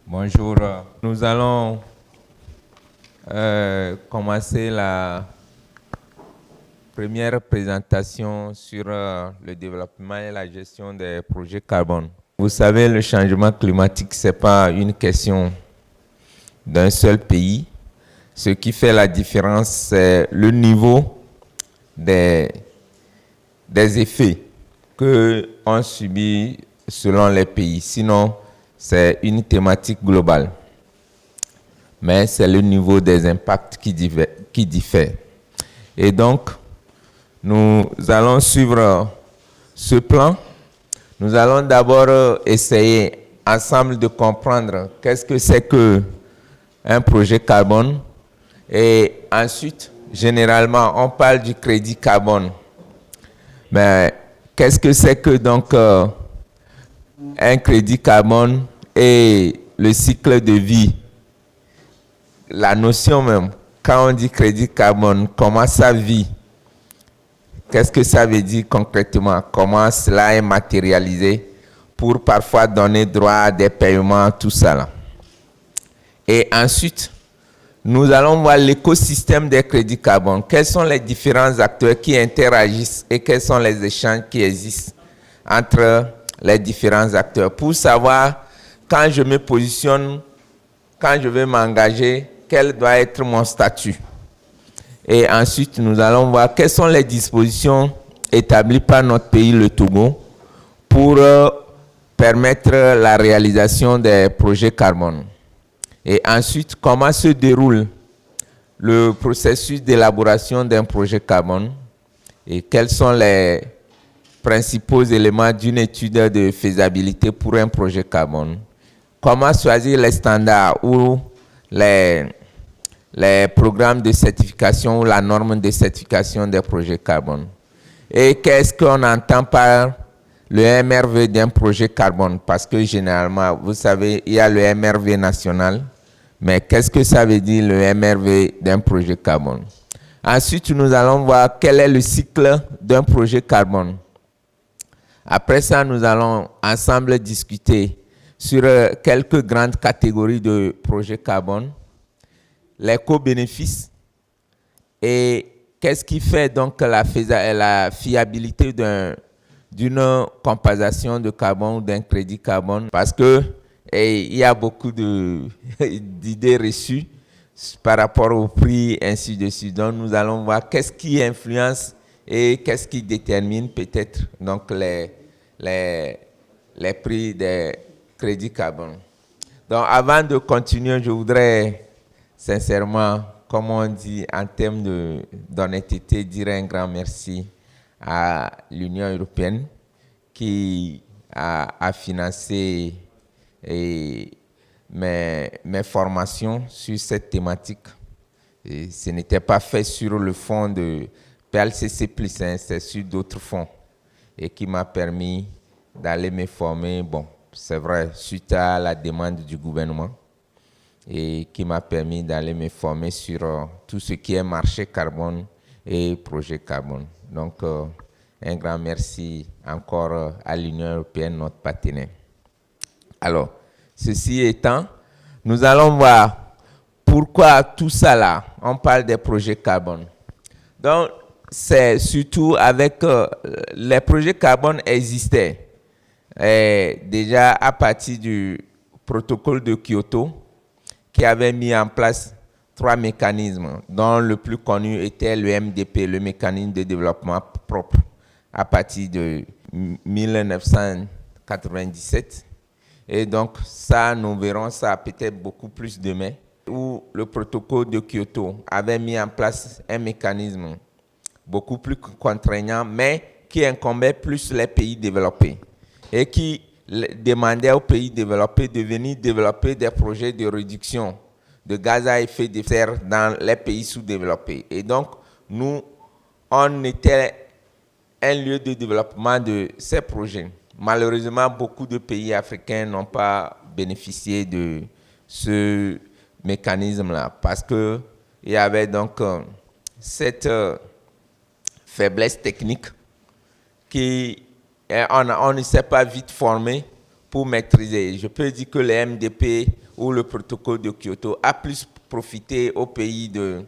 Bonjour, nous allons commencer la première présentation sur le développement et la gestion des projets carbone. Vous savez, le changement climatique, ce n'est pas une question d'un seul pays. Ce qui fait la différence, c'est le niveau des effets qu'on subit selon les pays. Sinon, c'est une thématique globale. Mais c'est le niveau des impacts qui diffère. Et donc, nous allons suivre ce plan. Nous allons d'abord essayer ensemble de comprendre qu'est-ce que c'est qu'un projet carbone. Et ensuite, généralement, on parle du crédit carbone. Mais qu'est-ce que c'est que donc un crédit carbone et le cycle de vie? La notion même, quand on dit crédit carbone, comment ça vit? Qu'est-ce que ça veut dire concrètement? Comment cela est matérialisé pour parfois donner droit à des paiements, tout ça là. Et ensuite, nous allons voir l'écosystème des crédits carbone. Quels sont les différents acteurs qui interagissent et quels sont les échanges qui existent entre les différents acteurs pour savoir quand je me positionne, quand je vais m'engager, quel doit être mon statut. Et ensuite, nous allons voir quelles sont les dispositions établies par notre pays, le Togo, pour permettre la réalisation des projets carbone. Et ensuite, comment se déroule le processus d'élaboration d'un projet carbone et quels sont les principaux éléments d'une étude de faisabilité pour un projet carbone. Comment choisir les standards ou les programmes de certification ou la norme de certification des projets carbone. Et qu'est-ce qu'on entend par le MRV d'un projet carbone? Parce que généralement, vous savez, il y a le MRV national. Mais qu'est-ce que ça veut dire le MRV d'un projet carbone? Ensuite, nous allons voir quel est le cycle d'un projet carbone. Après ça, nous allons ensemble discuter sur quelques grandes catégories de projets carbone, les co-bénéfices et qu'est-ce qui fait donc la fiabilité d'une compensation de carbone ou d'un crédit carbone. Parce que il y a beaucoup d'idées reçues par rapport au prix, ainsi de suite. Donc, nous allons voir qu'est-ce qui influence et qu'est-ce qui détermine peut-être donc les prix des crédits carbone. Donc, avant de continuer, je voudrais sincèrement, comme on dit en termes d'honnêteté, dire un grand merci à l'Union européenne qui a financé mes formations sur cette thématique. Et ce n'était pas fait sur le fonds de PLCC+, hein, c'est sur d'autres fonds et qui m'a permis d'aller me former, bon, c'est vrai, suite à la demande du gouvernement et qui m'a permis d'aller me former sur tout ce qui est marché carbone et projet carbone. Donc, un grand merci encore à l'Union européenne, notre partenaire. Alors, ceci étant, nous allons voir pourquoi tout ça là, on parle des projets carbone. Donc, c'est surtout avec les projets carbone existaient déjà à partir du protocole de Kyoto qui avait mis en place 3 mécanismes, dont le plus connu était le MDP, le mécanisme de développement propre, à partir de 1997. Et donc, ça, nous verrons ça peut-être beaucoup plus demain, où le protocole de Kyoto avait mis en place un mécanisme beaucoup plus contraignant, mais qui incombait plus les pays développés et qui demandait aux pays développés de venir développer des projets de réduction de gaz à effet de serre dans les pays sous-développés. Et donc, nous, on était un lieu de développement de ces projets. Malheureusement, beaucoup de pays africains n'ont pas bénéficié de ce mécanisme-là parce qu'il y avait donc cette faiblesse technique qu'on ne s'est pas vite formé pour maîtriser. Je peux dire que les MDP où le protocole de Kyoto a plus profité aux pays de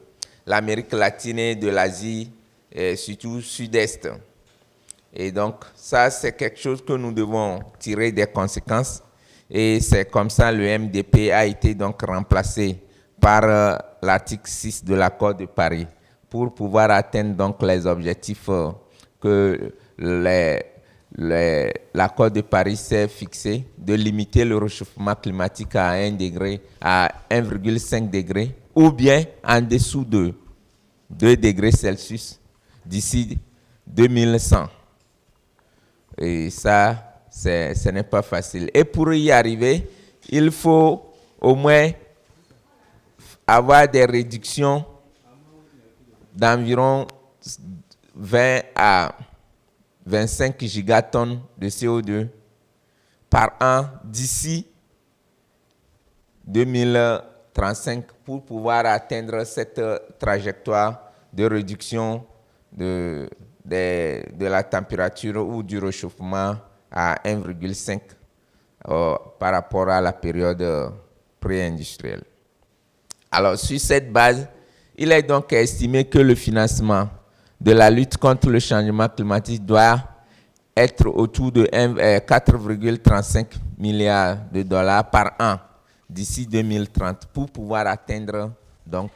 l'Amérique latine et de l'Asie, et surtout sud-est. Et donc, ça, c'est quelque chose que nous devons tirer des conséquences. Et c'est comme ça le MDP a été donc remplacé par l'article 6 de l'accord de Paris pour pouvoir atteindre donc les objectifs que l'accord de Paris s'est fixé, de limiter le réchauffement climatique à 1 degré, à 1,5 degré, ou bien en dessous de 2 degrés Celsius d'ici 2100. Et ça, ce n'est pas facile. Et pour y arriver, il faut au moins avoir des réductions d'environ 20 à 25 gigatonnes de CO2 par an d'ici 2035 pour pouvoir atteindre cette trajectoire de réduction de la température ou du réchauffement à 1,5 par rapport à la période pré-industrielle. Alors, sur cette base, il est donc estimé que le financement de la lutte contre le changement climatique doit être autour de 4,35 milliards de dollars par an d'ici 2030 pour pouvoir atteindre donc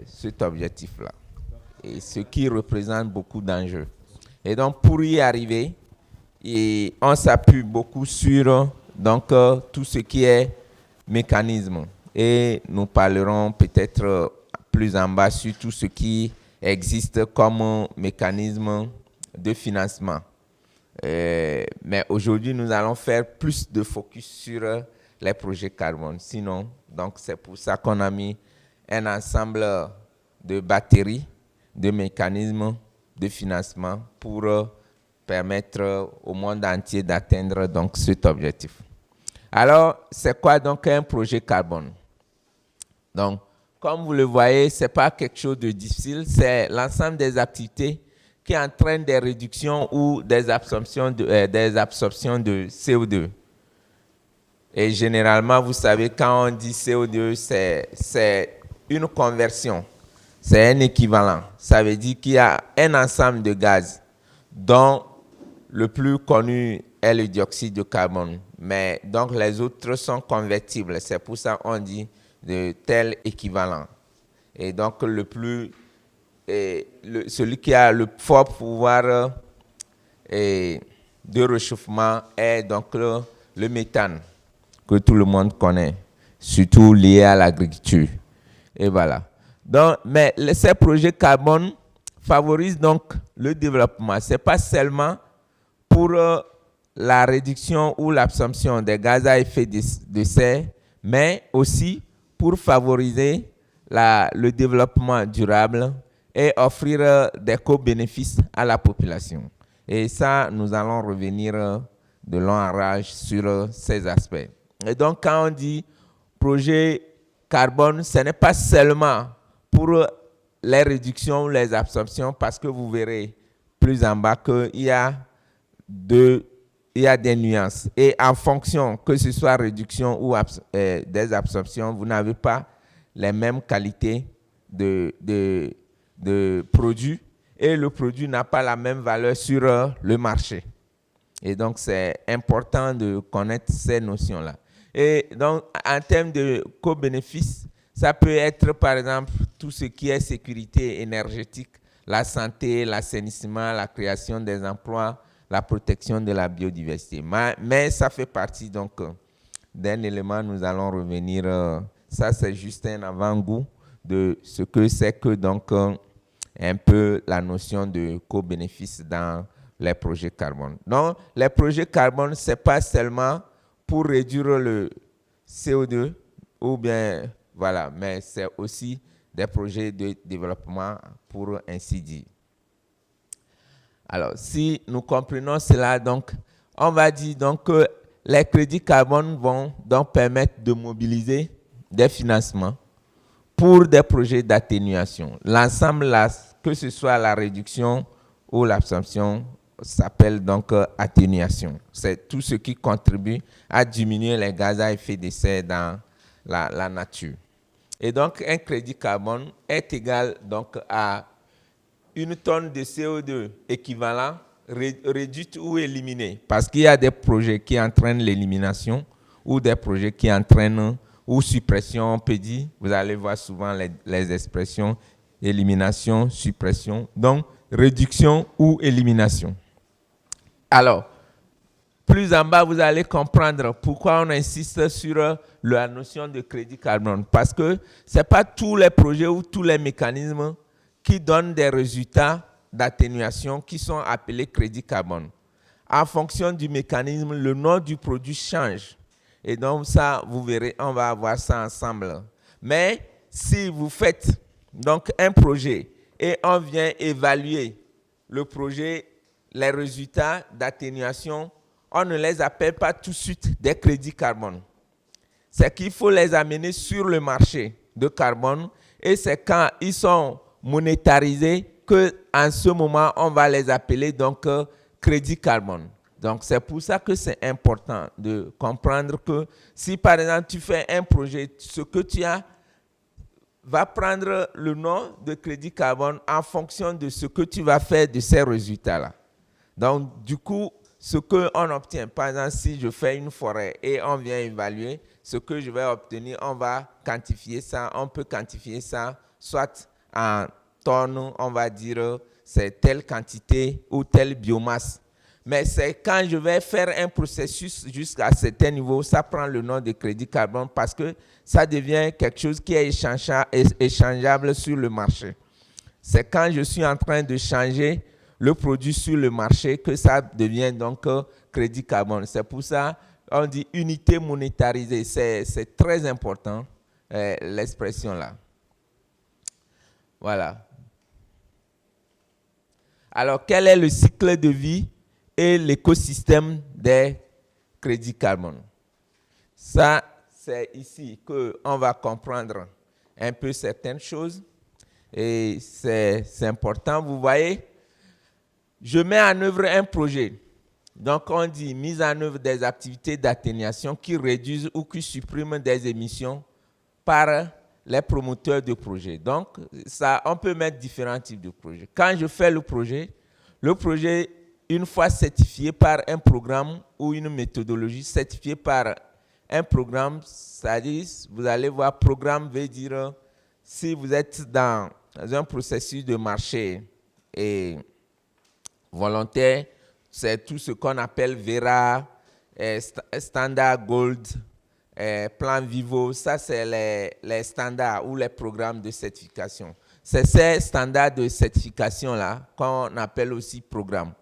cet objectif-là. Et ce qui représente beaucoup d'enjeux. Et donc, pour y arriver, on s'appuie beaucoup sur donc, tout ce qui est mécanisme. Et nous parlerons peut-être plus en bas sur tout ce qui existe comme mécanisme de financement. Mais aujourd'hui, nous allons faire plus de focus sur les projets carbone. Sinon, donc c'est pour ça qu'on a mis un ensemble de batteries, de mécanismes de financement pour permettre au monde entier d'atteindre donc cet objectif. Alors, c'est quoi donc un projet carbone? Donc, comme vous le voyez, ce n'est pas quelque chose de difficile, c'est l'ensemble des activités qui entraînent des réductions ou des absorptions de CO2. Et généralement, vous savez, quand on dit CO2, c'est une conversion, c'est un équivalent. Ça veut dire qu'il y a un ensemble de gaz dont le plus connu est le dioxyde de carbone. Mais donc les autres sont convertibles. C'est pour ça qu'on dit de tel équivalent. Et donc celui qui a le fort pouvoir de réchauffement est donc le méthane, que tout le monde connaît, surtout lié à l'agriculture. Et voilà. Donc, mais ces projets carbone favorisent donc le développement. Ce n'est pas seulement pour la réduction ou l'absorption des gaz à effet de serre, mais aussi pour favoriser le développement durable et offrir des co-bénéfices à la population. Et ça, nous allons revenir de long en large sur ces aspects. Et donc, quand on dit projet carbone, ce n'est pas seulement pour les réductions ou les absorptions, parce que vous verrez plus en bas qu'il y a des nuances. Et en fonction, que ce soit réduction ou des absorptions, vous n'avez pas les mêmes qualités de produits et le produit n'a pas la même valeur sur le marché. Et donc, c'est important de connaître ces notions-là. Et donc, en termes de co-bénéfices, ça peut être, par exemple, tout ce qui est sécurité énergétique, la santé, l'assainissement, la création des emplois, la protection de la biodiversité. Mais ça fait partie donc d'un élément, nous allons revenir. Ça, c'est juste un avant-goût de ce que c'est que donc un peu la notion de co-bénéfice dans les projets carbone. Donc, les projets carbone, ce n'est pas seulement pour réduire le CO2 ou bien, voilà, mais c'est aussi des projets de développement pour ainsi dire. Alors, si nous comprenons cela, donc, on va dire donc, que les crédits carbone vont donc permettre de mobiliser des financements pour des projets d'atténuation. L'ensemble, que ce soit la réduction ou l'absorption s'appelle donc atténuation. C'est tout ce qui contribue à diminuer les gaz à effet de serre dans la nature. Et donc, un crédit carbone est égal donc à une tonne de CO2 équivalent réduite ou éliminée. Parce qu'il y a des projets qui entraînent l'élimination ou des projets qui entraînent ou suppression, on peut dire. Vous allez voir souvent les expressions élimination, suppression. Donc, réduction ou élimination. Alors, plus en bas, vous allez comprendre pourquoi on insiste sur la notion de crédit carbone. Parce que ce n'est pas tous les projets ou tous les mécanismes qui donnent des résultats d'atténuation qui sont appelés crédit carbone. En fonction du mécanisme, le nom du produit change. Et donc ça, vous verrez, on va voir ça ensemble. Mais si vous faites donc un projet et on vient évaluer le projet, les résultats d'atténuation, on ne les appelle pas tout de suite des crédits carbone. C'est qu'il faut les amener sur le marché de carbone et c'est quand ils sont monétarisés qu'en ce moment, on va les appeler donc crédit carbone. Donc, c'est pour ça que c'est important de comprendre que si, par exemple, tu fais un projet, ce que tu as va prendre le nom de crédit carbone en fonction de ce que tu vas faire de ces résultats-là. Donc, du coup, ce qu'on obtient, par exemple, si je fais une forêt et on vient évaluer ce que je vais obtenir, on va quantifier ça, on peut quantifier ça, soit en tonnes, on va dire c'est telle quantité ou telle biomasse. Mais c'est quand je vais faire un processus jusqu'à un certain niveau, ça prend le nom de crédit carbone parce que ça devient quelque chose qui est échangeable sur le marché. C'est quand je suis en train de changer le produit sur le marché que ça devient donc crédit carbone. C'est pour ça qu'on dit unité monétarisée. C'est très important, l'expression là. Voilà. Alors, quel est le cycle de vie et l'écosystème des crédits carbone? Ça, c'est ici qu'on va comprendre un peu certaines choses. Et c'est important. Vous voyez, je mets en œuvre un projet. Donc, on dit mise en œuvre des activités d'atténuation qui réduisent ou qui suppriment des émissions par les promoteurs de projets. Donc, ça, on peut mettre différents types de projets. Quand je fais le projet, une fois certifié par un programme ou une méthodologie certifiée par un programme, c'est-à-dire, vous allez voir, programme veut dire, si vous êtes dans un processus de marché et volontaire, c'est tout ce qu'on appelle Vera, Standard Gold, Plan Vivo. Ça, c'est les standards ou les programmes de certification. C'est ces standards de certification-là qu'on appelle aussi programme.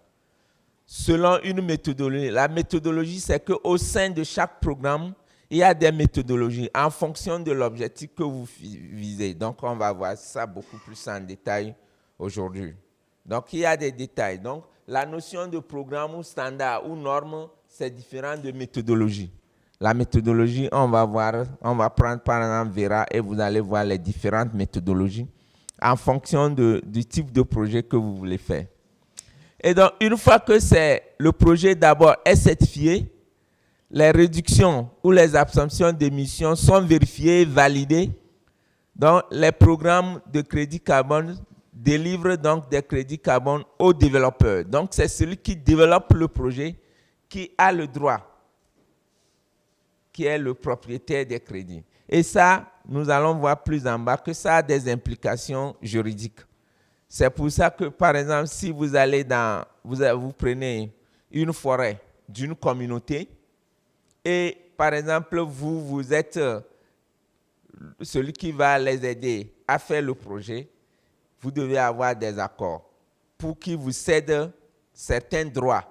Selon une méthodologie. La méthodologie, c'est qu'au sein de chaque programme, il y a des méthodologies en fonction de l'objectif que vous visez. Donc, on va voir ça beaucoup plus en détail aujourd'hui. Donc, il y a des détails. Donc, la notion de programme ou standard ou norme, c'est différent de méthodologie. La méthodologie, on va prendre par exemple Vera et vous allez voir les différentes méthodologies en fonction du type de projet que vous voulez faire. Et donc, une fois que le projet d'abord est certifié, les réductions ou les absorptions d'émissions sont vérifiées et validées. Donc, les programmes de crédit carbone délivrent donc des crédits carbone aux développeurs. Donc, c'est celui qui développe le projet qui a le droit, qui est le propriétaire des crédits. Et ça, nous allons voir plus en bas que ça a des implications juridiques. C'est pour ça que, par exemple, si vous allez vous prenez une forêt d'une communauté et, par exemple, vous êtes celui qui va les aider à faire le projet, vous devez avoir des accords pour qu'ils vous cèdent certains droits,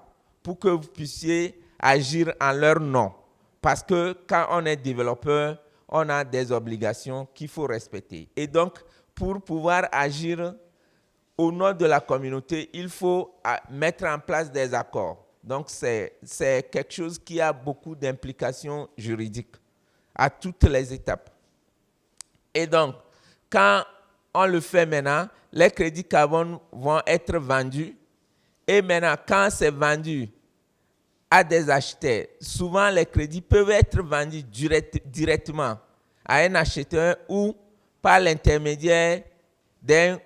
pour que vous puissiez agir en leur nom. Parce que quand on est développeur, on a des obligations qu'il faut respecter. Et donc, pour pouvoir agir au nom de la communauté, il faut mettre en place des accords. Donc, c'est quelque chose qui a beaucoup d'implications juridiques à toutes les étapes. Et donc, quand on le fait maintenant, les crédits carbone vont être vendus Et maintenant, quand c'est vendu à des acheteurs, souvent les crédits peuvent être vendus directement à un acheteur ou par l'intermédiaire d'un,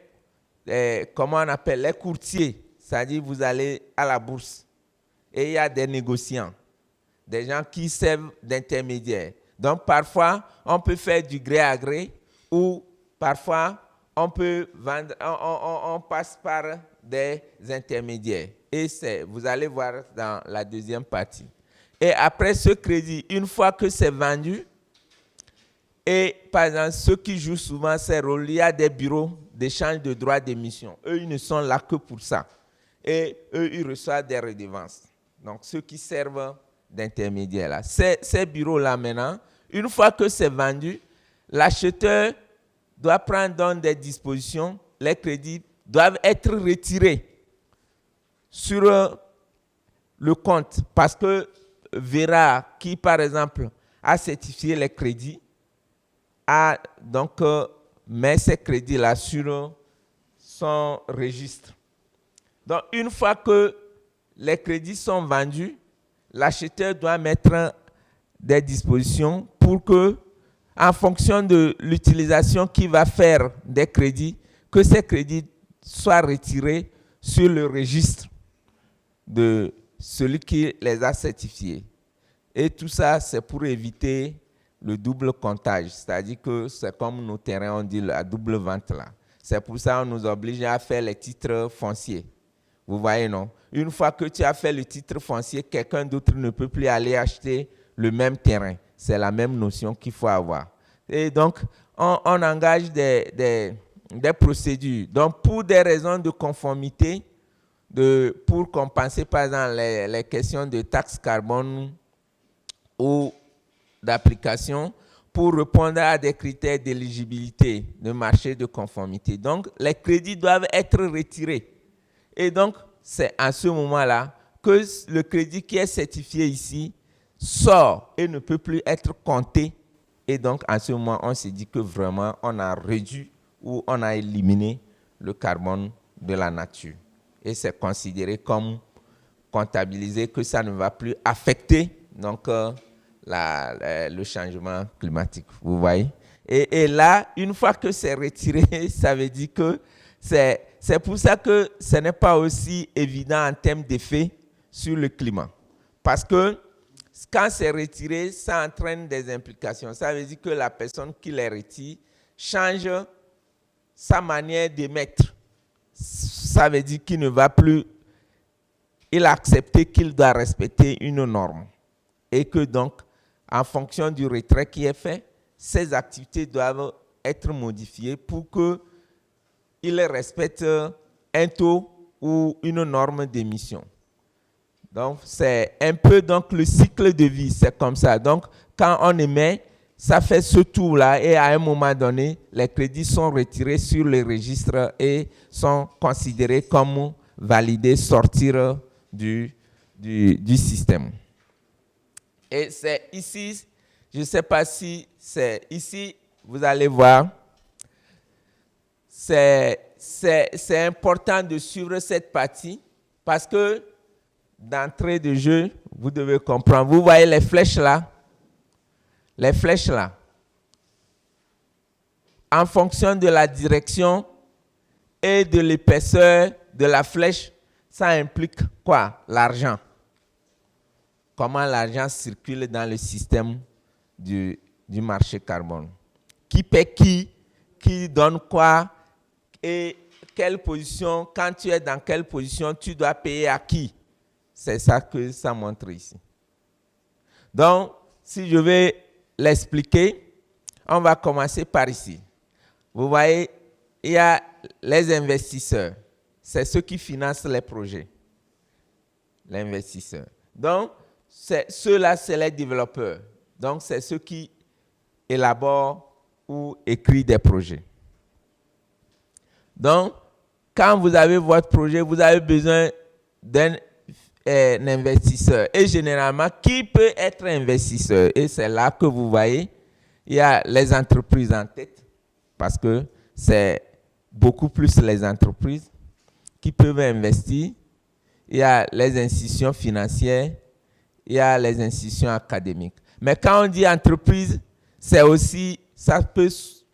comment on appelle, les courtiers. C'est-à-dire vous allez à la bourse et il y a des négociants, des gens qui servent d'intermédiaires. Donc parfois, on peut faire du gré à gré ou parfois, on peut vendre, on passe par des intermédiaires. Et vous allez voir dans la deuxième partie. Et après ce crédit, une fois que c'est vendu, et par exemple, ceux qui jouent souvent ces rôles, il y a des bureaux d'échange de droits d'émission. Eux, ils ne sont là que pour ça. Et eux, ils reçoivent des redevances. Donc, ceux qui servent d'intermédiaires là. Ces bureaux-là, maintenant, une fois que c'est vendu, l'acheteur doit prendre donc des dispositions. Les crédits doivent être retirés sur le compte. Parce que Vera, qui par exemple a certifié les crédits, met ces crédits-là sur son registre. Donc, une fois que les crédits sont vendus, l'acheteur doit mettre des dispositions pour que, en fonction de l'utilisation qu'il va faire des crédits, que ces crédits soient retirés sur le registre de celui qui les a certifiés. Et tout ça, c'est pour éviter le double comptage. C'est-à-dire que c'est comme nos terrains, on dit la double vente là. C'est pour ça qu'on nous oblige à faire les titres fonciers. Vous voyez, non? Une fois que tu as fait le titre foncier, quelqu'un d'autre ne peut plus aller acheter le même terrain. C'est la même notion qu'il faut avoir. Et donc, on engage des procédures. Donc, pour des raisons de conformité, pour compenser, par exemple, les questions de taxe carbone ou d'application, pour répondre à des critères d'éligibilité de marché de conformité. Donc, les crédits doivent être retirés. Et donc, c'est à ce moment-là que le crédit qui est certifié ici sort et ne peut plus être compté. Et donc, à ce moment, on s'est dit que vraiment, on a réduit ou on a éliminé le carbone de la nature. Et c'est considéré comme comptabilisé que ça ne va plus affecter donc, le changement climatique. Vous voyez? Et là, une fois que c'est retiré, ça veut dire que c'est pour ça que ce n'est pas aussi évident en termes d'effet sur le climat. Parce que quand c'est retiré, ça entraîne des implications. Ça veut dire que la personne qui les retire change sa manière d'émettre. Ça veut dire qu'il ne va plus, il a accepté qu'il doit respecter une norme. Et que donc, en fonction du retrait qui est fait, ces activités doivent être modifiées pour qu'il respecte un taux ou une norme d'émission. Donc, c'est un peu donc, le cycle de vie, c'est comme ça. Donc, quand on émet, ça fait ce tour-là et à un moment donné, les crédits sont retirés sur le registre et sont considérés comme validés, sortir du système. Et c'est ici, je ne sais pas si c'est ici, vous allez voir, c'est important de suivre cette partie parce que d'entrée de jeu, vous devez comprendre. Vous voyez les flèches là? Les flèches là. En fonction de la direction et de l'épaisseur de la flèche, ça implique quoi? L'argent. Comment l'argent circule dans le système du marché carbone. Qui paie qui donne quoi et quelle position, quand tu es dans quelle position, tu dois payer à qui. C'est ça que ça montre ici. Donc, si je vais l'expliquer, on va commencer par ici. Vous voyez, il y a les investisseurs. C'est ceux qui financent les projets. L'investisseur. Donc, ceux-là, c'est les développeurs. Donc, c'est ceux qui élaborent ou écrivent des projets. Donc, quand vous avez votre projet, vous avez besoin d'un investisseur. Et généralement, qui peut être investisseur? Et c'est là que vous voyez, il y a les entreprises en tête, parce que c'est beaucoup plus les entreprises qui peuvent investir. il y a les institutions financières, il y a les institutions académiques. Mais quand on dit entreprise, c'est aussi, ça peut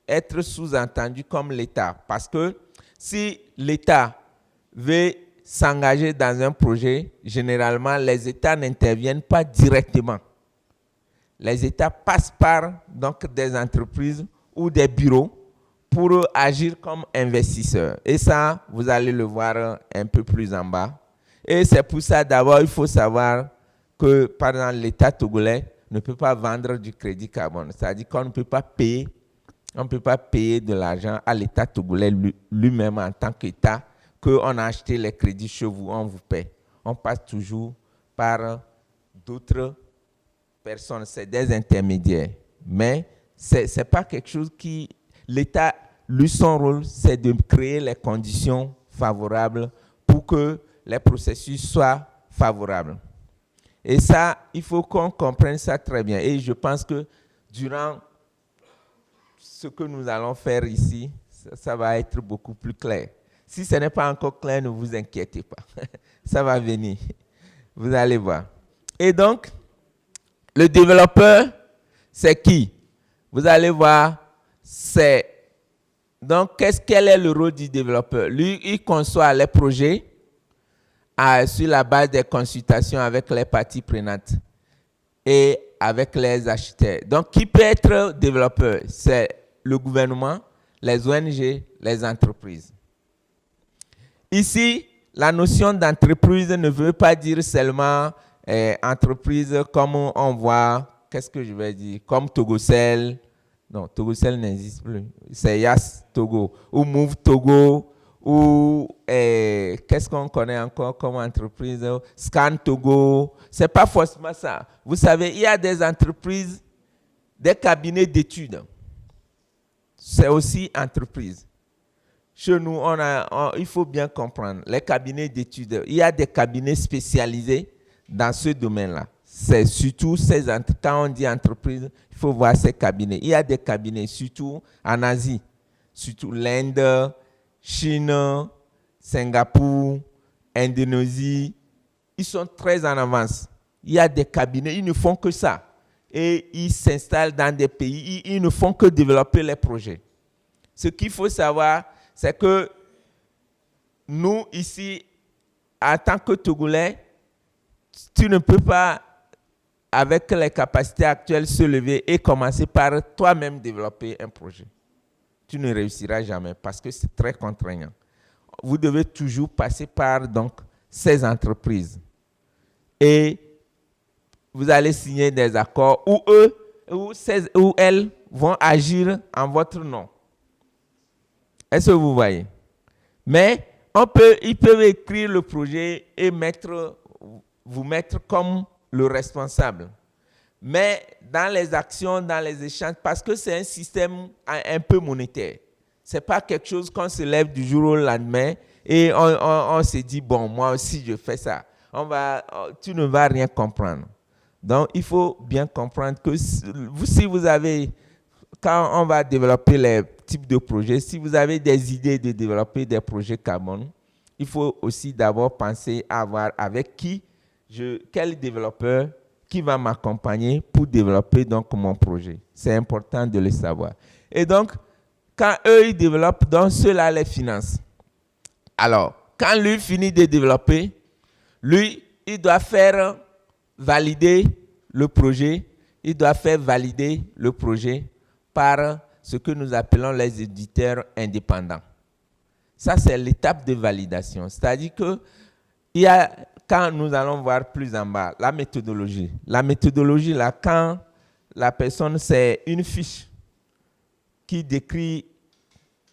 être sous-entendu comme l'État. Parce que si l'État veut s'engager dans un projet, généralement, les États n'interviennent pas directement. Les États passent par donc, des entreprises ou des bureaux pour agir comme investisseurs. Et ça, vous allez le voir un peu plus en bas. Et c'est pour ça, d'abord, il faut savoir que, par exemple, l'État togolais ne peut pas vendre du crédit carbone. C'est-à-dire qu'on ne peut pas payer, de l'argent à l'État togolais lui-même en tant qu'État, qu'on a acheté les crédits chez vous, on vous paie. On passe toujours par d'autres personnes, c'est des intermédiaires. Mais ce n'est pas quelque chose qui... L'État, lui, son rôle, c'est de créer les conditions favorables pour que les processus soient favorables. Et ça, il faut qu'on comprenne ça très bien. Et je pense que durant ce que nous allons faire ici, ça va être beaucoup plus clair. Si ce n'est pas encore clair, ne vous inquiétez pas. Ça va venir. Vous allez voir. Et donc, le développeur, c'est qui? Vous allez voir, c'est... Donc, quel est le rôle du développeur? Lui, il conçoit les projets sur la base des consultations avec les parties prenantes et avec les architectes. Donc, qui peut être développeur? C'est le gouvernement, les ONG, les entreprises. Ici, la notion d'entreprise ne veut pas dire seulement entreprise comme on voit, qu'est-ce que je vais dire, comme Togocel. Non, Togocel n'existe plus. C'est Yas Togo ou Move Togo ou qu'est-ce qu'on connaît encore comme entreprise, Scan Togo. C'est pas forcément ça. Vous savez, il y a des entreprises, des cabinets d'études. C'est aussi entreprise. Chez nous, il faut bien comprendre, les cabinets d'études, il y a des cabinets spécialisés dans ce domaine-là. C'est surtout quand on dit entreprise, il faut voir ces cabinets. Il y a des cabinets, surtout en Asie, surtout l'Inde, Chine, Singapour, Indonésie. Ils sont très en avance. Il y a des cabinets, ils ne font que ça. Et ils s'installent dans des pays, ils ne font que développer les projets. Ce qu'il faut savoir, c'est que nous, ici, en tant que Togolais, tu ne peux pas, avec les capacités actuelles, se lever et commencer par toi-même développer un projet. Tu ne réussiras jamais parce que c'est très contraignant. Vous devez toujours passer par donc, ces entreprises. Et vous allez signer des accords où eux ou elles vont agir en votre nom. Est-ce que vous voyez? Mais ils peuvent écrire le projet et vous mettre comme le responsable. Mais dans les actions, dans les échanges, parce que c'est un système un peu monétaire. Ce n'est pas quelque chose qu'on se lève du jour au lendemain et on se dit, bon, moi aussi je fais ça. Tu ne vas rien comprendre. Donc, il faut bien comprendre que si vous avez, quand on va développer les types de projets, si vous avez des idées de développer des projets carbone, il faut aussi d'abord penser à voir avec quel développeur qui va m'accompagner pour développer donc mon projet. C'est important de le savoir. Et donc, quand eux, ils développent, donc ceux-là les financent. Alors, quand lui finit de développer, lui, il doit faire valider le projet. Il doit faire valider le projet par ce que nous appelons les éditeurs indépendants. Ça, c'est l'étape de validation. C'est-à-dire que quand nous allons voir plus en bas, la méthodologie. La méthodologie, là, quand la personne, c'est une fiche qui décrit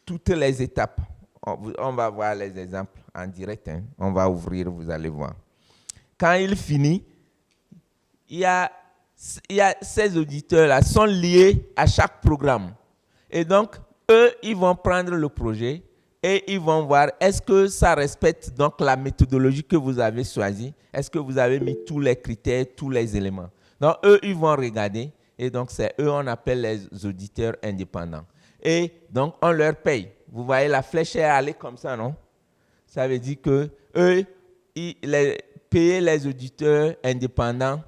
toutes les étapes. On va voir les exemples en direct. Hein. On va ouvrir, vous allez voir. Quand il finit, il y a ces auditeurs-là sont liés à chaque programme. Et donc, eux, ils vont prendre le projet et ils vont voir est-ce que ça respecte donc la méthodologie que vous avez choisie. Est-ce que vous avez mis tous les critères, tous les éléments. Donc, eux, ils vont regarder. Et donc, c'est eux, on appelle les auditeurs indépendants. Et donc, on leur paye. Vous voyez, la flèche est allée comme ça, non? Ça veut dire que eux, payer les auditeurs indépendants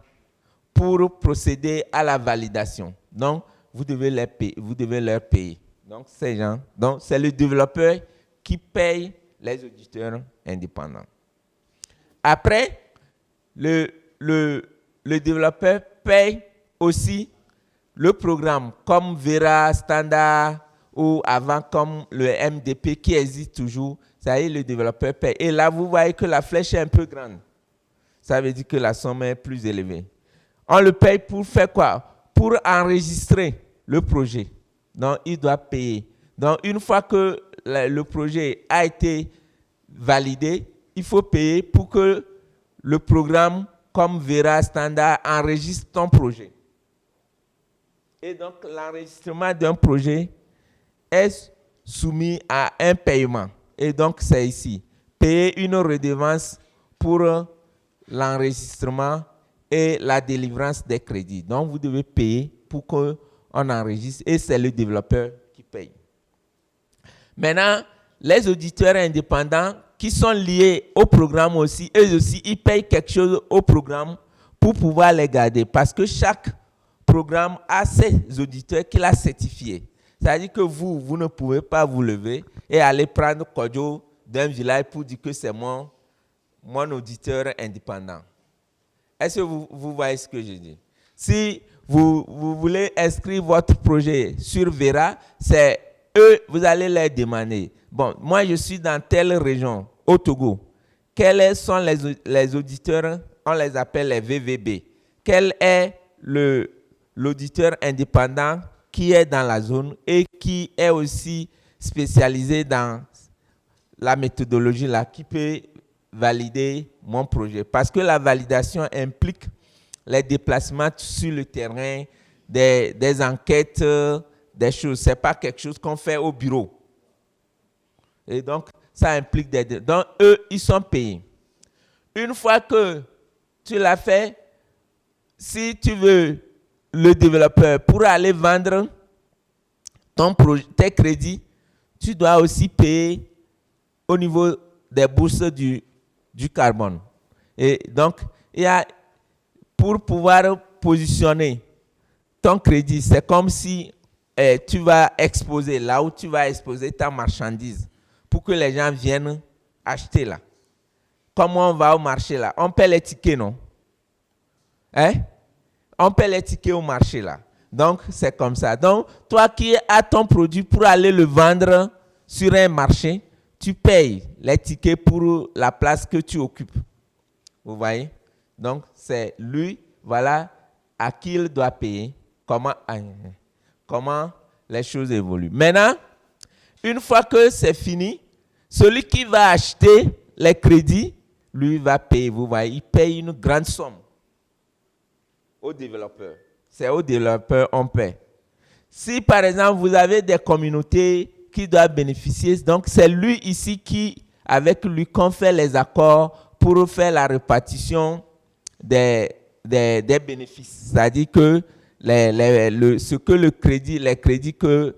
pour procéder à la validation. Donc, vous devez leur payer. Donc, ces gens, donc c'est le développeur qui paye les auditeurs indépendants. Après, le développeur paye aussi le programme comme Vera, Standard ou avant comme le MDP qui existe toujours. Ça y est, le développeur paye. Et là, vous voyez que la flèche est un peu grande. Ça veut dire que la somme est plus élevée. On le paye pour faire quoi? Pour enregistrer le projet. Donc, il doit payer. Donc, une fois que le projet a été validé, il faut payer pour que le programme comme Vera Standard enregistre ton projet. Et donc, l'enregistrement d'un projet est soumis à un paiement. Et donc, c'est ici. Payer une redevance pour l'enregistrement et la délivrance des crédits. Donc, vous devez payer pour qu'on enregistre et c'est le développeur qui paye. Maintenant, les auditeurs indépendants qui sont liés au programme aussi, eux aussi, ils payent quelque chose au programme pour pouvoir les garder. Parce que chaque programme a ses auditeurs qu'il a certifiés. C'est-à-dire que vous ne pouvez pas vous lever et aller prendre Kodjo d'un village pour dire que c'est mon auditeur indépendant. Est-ce que vous voyez ce que je dis? Si vous voulez inscrire votre projet sur Vera, c'est eux, vous allez leur demander. Bon, moi je suis dans telle région, au Togo. Quels sont les auditeurs? On les appelle les VVB. Quel est l'auditeur indépendant qui est dans la zone et qui est aussi spécialisé dans la méthodologie là, qui peut valider mon projet. Parce que la validation implique les déplacements sur le terrain, des enquêtes, des choses. Ce n'est pas quelque chose qu'on fait au bureau. Et donc, ça implique des... Donc, eux, ils sont payés. Une fois que tu l'as fait, si tu veux le développeur pour aller vendre tes crédits, tu dois aussi payer au niveau des bourses du carbone. Et donc, pour pouvoir positionner ton crédit, c'est comme si tu vas exposer là où tu vas exposer ta marchandise pour que les gens viennent acheter là. Comment on va au marché là? On paie les tickets, non? Hein? On paie les tickets au marché là. Donc, c'est comme ça. Donc, toi qui as ton produit pour aller le vendre sur un marché, tu payes les tickets pour la place que tu occupes. Vous voyez? Donc, c'est lui, voilà, à qui il doit payer, comment les choses évoluent. Maintenant, une fois que c'est fini, celui qui va acheter les crédits, lui va payer. Vous voyez, il paye une grande somme au développeur. C'est au développeur qu'on paie. Si, par exemple, vous avez des communautés qui doivent bénéficier, donc c'est lui ici avec lui qu'on fait les accords pour faire la répartition des bénéfices. C'est-à-dire que les crédits que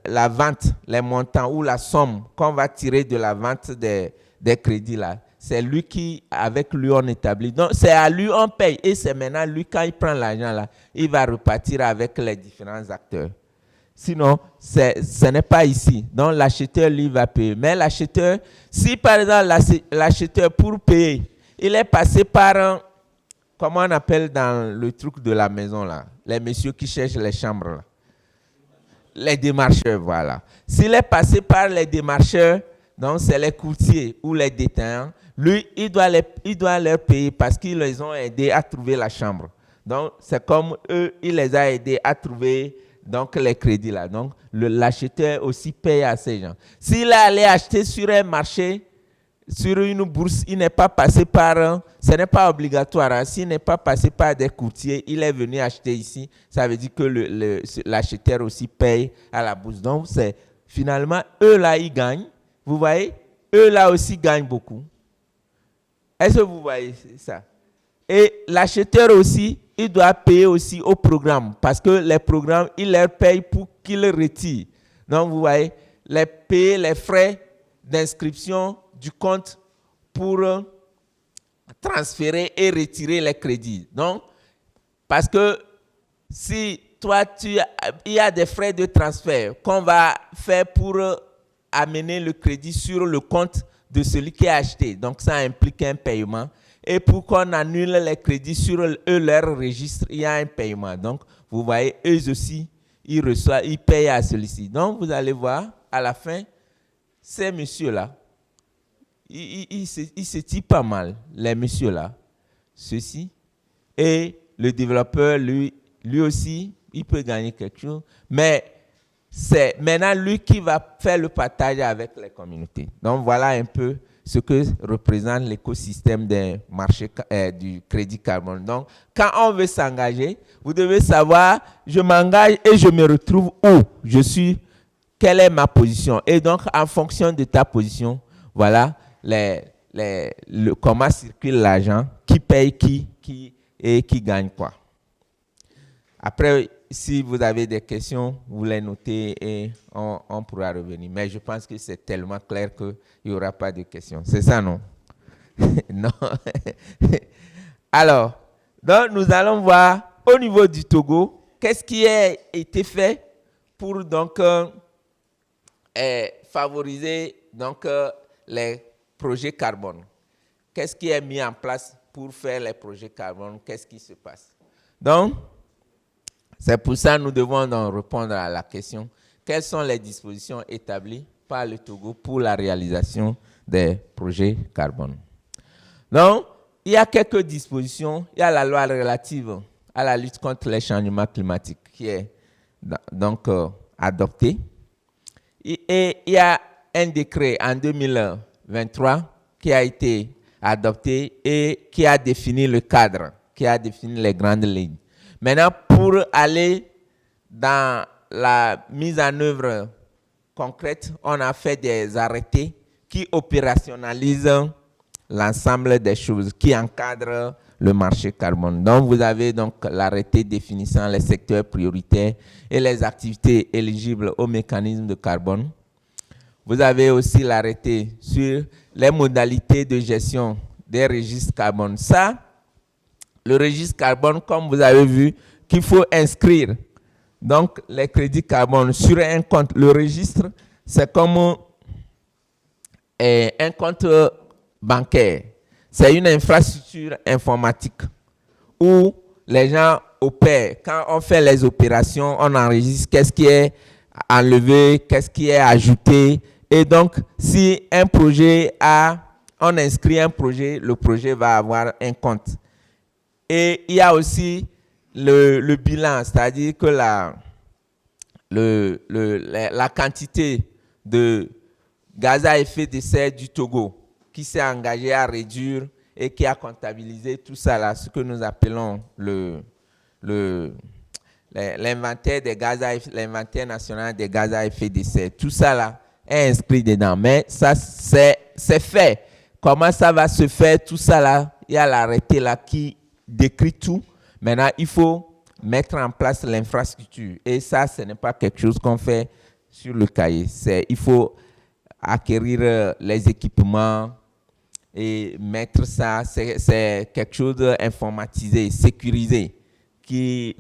la vente, les montants ou la somme qu'on va tirer de la vente des crédits là, c'est lui avec lui on établit. Donc c'est à lui on paye et c'est maintenant lui quand il prend l'argent là, il va repartir avec les différents acteurs. Sinon, ce n'est pas ici. Donc l'acheteur lui va payer. Mais l'acheteur, si par exemple l'acheteur pour payer, il est passé par comment on appelle dans le truc de la maison là, les messieurs qui cherchent les chambres là. Les démarcheurs, voilà. S'il est passé par les démarcheurs, donc c'est les courtiers ou les détaillants, lui, il doit leur payer parce qu'ils les ont aidés à trouver la chambre. Donc, c'est comme eux, il les a aidés à trouver donc, les crédits là. Donc, l'acheteur aussi paye à ces gens. S'il est allé acheter sur un marché, sur une bourse, il n'est pas passé par... ce n'est pas obligatoire. Hein. S'il n'est pas passé par des courtiers, il est venu acheter ici. Ça veut dire que l'acheteur aussi paye à la bourse. Donc, c'est finalement, eux là, ils gagnent. Vous voyez? Eux là aussi gagnent beaucoup. Est-ce que vous voyez ça? Et l'acheteur aussi, il doit payer aussi au programme. Parce que les programmes, ils leur payent pour qu'ils retirent. Donc, vous voyez, payer les frais d'inscription du compte pour transférer et retirer les crédits. Donc, parce que si toi, il y a des frais de transfert qu'on va faire pour amener le crédit sur le compte de celui qui a acheté. Donc, ça implique un paiement. Et pour qu'on annule les crédits sur leur registre, il y a un paiement. Donc, vous voyez, eux aussi, ils payent à celui-ci. Donc, vous allez voir, à la fin, ces messieurs-là, ils se tirent pas mal, les messieurs-là, ceux-ci. Et le développeur, lui aussi, il peut gagner quelque chose. Mais c'est maintenant lui qui va faire le partage avec les communautés. Donc, voilà un peu ce que représente l'écosystème des marchés du crédit carbone. Donc, quand on veut s'engager, vous devez savoir, je m'engage et je me retrouve où je suis, quelle est ma position. Et donc, en fonction de ta position, voilà comment circule l'argent, qui paye qui et qui gagne quoi. Après, si vous avez des questions, vous les notez et on pourra revenir. Mais je pense que c'est tellement clair qu'il n'y aura pas de questions. C'est ça, non? Non. Alors, donc nous allons voir au niveau du Togo, qu'est-ce qui a été fait pour donc favoriser donc les projets carbone. Qu'est-ce qui est mis en place pour faire les projets carbone? Qu'est-ce qui se passe? Donc, c'est pour ça que nous devons donc répondre à la question. Quelles sont les dispositions établies par le Togo pour la réalisation des projets carbone? Donc, il y a quelques dispositions. Il y a la loi relative à la lutte contre les changements climatiques qui est donc adoptée. Et il y a un décret en 2023 qui a été adopté et qui a défini le cadre, qui a défini les grandes lignes. Maintenant, pour aller dans la mise en œuvre concrète, on a fait des arrêtés qui opérationnalisent l'ensemble des choses, qui encadrent le marché carbone. Donc, vous avez donc l'arrêté définissant les secteurs prioritaires et les activités éligibles au mécanisme de carbone. Vous avez aussi l'arrêté sur les modalités de gestion des registres carbone. Ça, le registre carbone, comme vous avez vu, qu'il faut inscrire donc les crédits carbone sur un compte. Le registre, c'est comme un compte bancaire. C'est une infrastructure informatique où les gens opèrent. Quand on fait les opérations, on enregistre qu'est-ce qui est enlevé, qu'est-ce qui est ajouté. Et donc, si un projet on inscrit un projet, le projet va avoir un compte. Et il y a aussi le bilan, c'est-à-dire que la quantité de gaz à effet de serre du Togo qui s'est engagé à réduire et qui a comptabilisé tout ça là, ce que nous appelons l'inventaire des gaz l'inventaire national des gaz à effet de serre. Tout ça là est inscrit dedans. Mais ça, c'est fait. Comment ça va se faire, tout ça là? Il y a l'arrêté là qui décrit tout. Maintenant, il faut mettre en place l'infrastructure. Et ça, ce n'est pas quelque chose qu'on fait sur le cahier. Il faut acquérir les équipements et mettre ça. C'est quelque chose d'informatisé, sécurisé,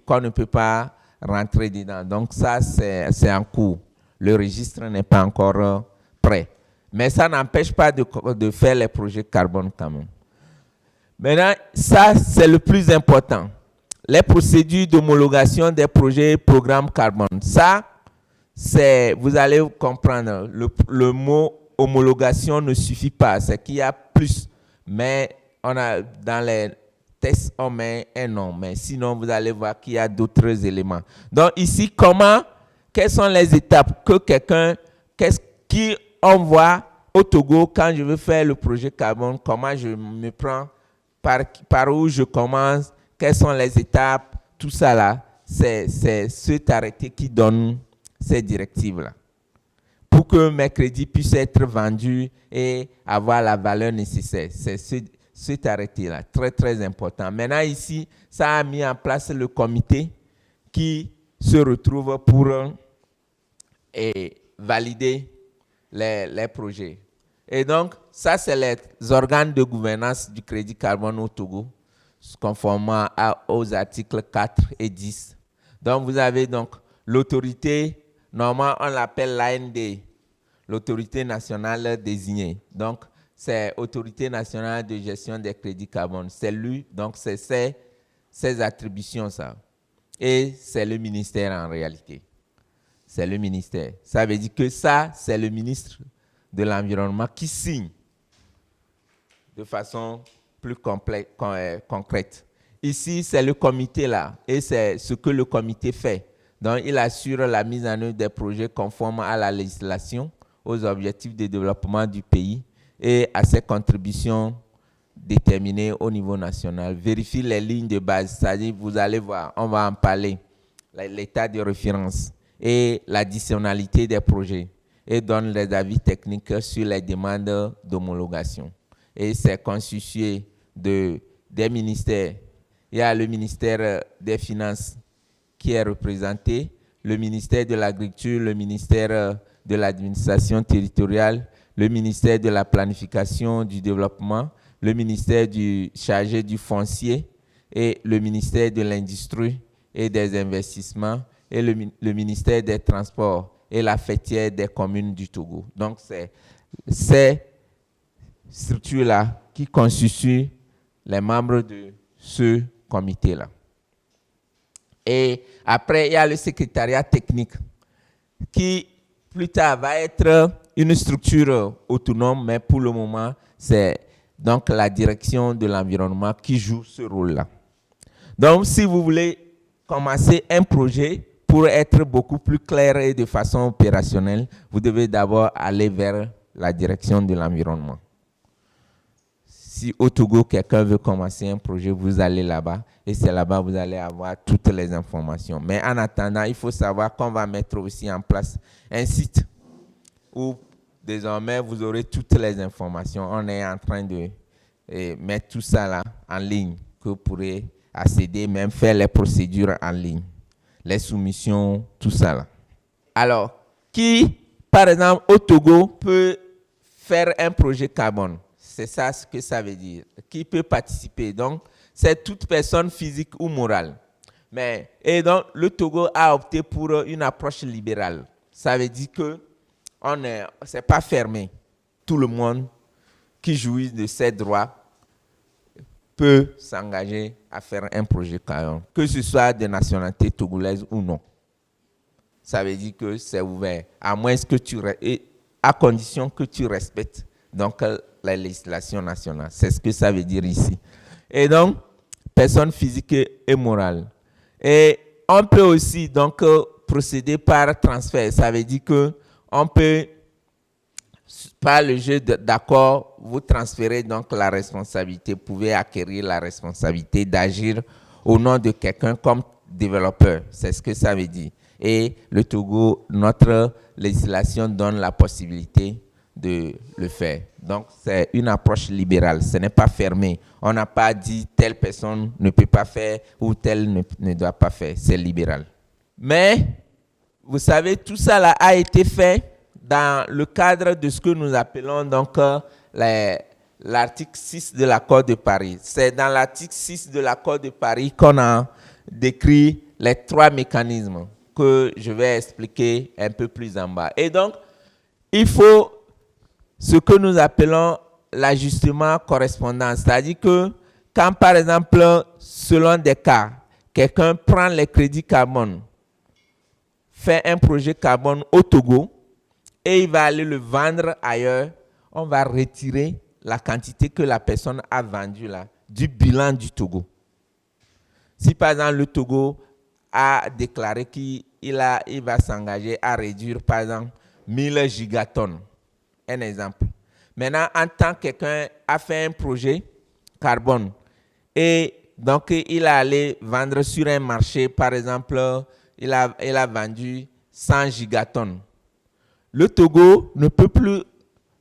qu'on ne peut pas rentrer dedans. Donc ça, c'est en cours. Le registre n'est pas encore prêt. Mais ça n'empêche pas de faire les projets carbone quand même. Maintenant, ça, c'est le plus important. Les procédures d'homologation des projets et programmes carbone. Ça, vous allez comprendre, le mot homologation ne suffit pas. C'est qu'il y a plus. Mais dans les tests, on met un nom. Mais sinon, vous allez voir qu'il y a d'autres éléments. Donc ici, quelles sont les étapes qu'est-ce qui envoie au Togo quand je veux faire le projet carbone? Comment je me prends? Par où je commence? Quelles sont les étapes? Tout ça là, c'est cet arrêté qui donne ces directives-là. Pour que mes crédits puissent être vendus et avoir la valeur nécessaire. C'est cet arrêté-là, très très important. Maintenant ici, ça a mis en place le comité qui se retrouve pour valider les projets. Et donc, ça, c'est les organes de gouvernance du crédit carbone au Togo, conformément aux articles 4 et 10. Donc, vous avez donc l'autorité, normalement, on l'appelle l'AND, l'autorité nationale désignée. Donc, c'est Autorité nationale de gestion des crédits carbone. C'est lui, donc c'est ses attributions, ça. Et c'est le ministère en réalité. C'est le ministère. Ça veut dire que ça, c'est le ministre de l'Environnement qui signe de façon plus concrète. Ici, c'est le comité là, et c'est ce que le comité fait. Donc, il assure la mise en œuvre des projets conformes à la législation, aux objectifs de développement du pays et à ses contributions déterminées au niveau national. Vérifie les lignes de base, c'est-à-dire, vous allez voir, on va en parler, l'état de référence et l'additionnalité des projets, et donne les avis techniques sur les demandes d'homologation. Et c'est constitué des ministères. Il y a le ministère des Finances qui est représenté, le ministère de l'Agriculture, le ministère de l'Administration territoriale, le ministère de la Planification, du Développement, le ministère chargé du foncier et le ministère de l'Industrie et des Investissements et le ministère des Transports et la fêtière des communes du Togo. Donc, c'est ces structures-là qui constituent les membres de ce comité-là. Et après, il y a le secrétariat technique qui, plus tard, va être une structure autonome, mais pour le moment, c'est donc la direction de l'environnement qui joue ce rôle-là. Donc, si vous voulez commencer un projet, pour être beaucoup plus clair et de façon opérationnelle, vous devez d'abord aller vers la direction de l'environnement. Si au Togo, quelqu'un veut commencer un projet, vous allez là-bas et c'est là-bas que vous allez avoir toutes les informations. Mais en attendant, il faut savoir qu'on va mettre aussi en place un site où désormais vous aurez toutes les informations. On est en train de mettre tout ça là en ligne, que vous pourrez accéder, même faire les procédures en ligne. Les soumissions, tout ça là. Alors, qui, par exemple, au Togo, peut faire un projet carbone? C'est ça ce que ça veut dire. Qui peut participer? Donc, c'est toute personne physique ou morale. Et donc, le Togo a opté pour une approche libérale. Ça veut dire que c'est pas fermé. Tout le monde qui jouit de ses droits peut s'engager à faire un projet carbone, que ce soit de nationalité togolaise ou non. Ça veut dire que c'est ouvert, à moins que à condition que tu respectes donc la législation nationale. C'est ce que ça veut dire ici. Et donc, personne physique et morale. Et on peut aussi donc procéder par transfert. Ça veut dire que on peut, par le jeu d'accord, vous transférez donc la responsabilité. Vous pouvez acquérir la responsabilité d'agir au nom de quelqu'un comme développeur. C'est ce que ça veut dire. Et le Togo, notre législation donne la possibilité de le faire. Donc, c'est une approche libérale. Ce n'est pas fermé. On n'a pas dit telle personne ne peut pas faire ou telle ne doit pas faire. C'est libéral. Mais, vous savez, tout ça là a été fait dans le cadre de ce que nous appelons donc l'article 6 de l'accord de Paris. C'est dans l'article 6 de l'accord de Paris qu'on a décrit les 3 mécanismes que je vais expliquer un peu plus en bas. Et donc, il faut ce que nous appelons l'ajustement correspondant. C'est-à-dire que quand, par exemple, selon des cas, quelqu'un prend les crédits carbone, fait un projet carbone au Togo et il va aller le vendre ailleurs, on va retirer la quantité que la personne a vendue là du bilan du Togo. Si par exemple le Togo a déclaré qu'il va s'engager à réduire par exemple 1000 gigatonnes, un exemple. Maintenant, en tant que quelqu'un a fait un projet carbone et donc il a allé vendre sur un marché, par exemple, il a vendu 100 gigatonnes. Le Togo ne peut plus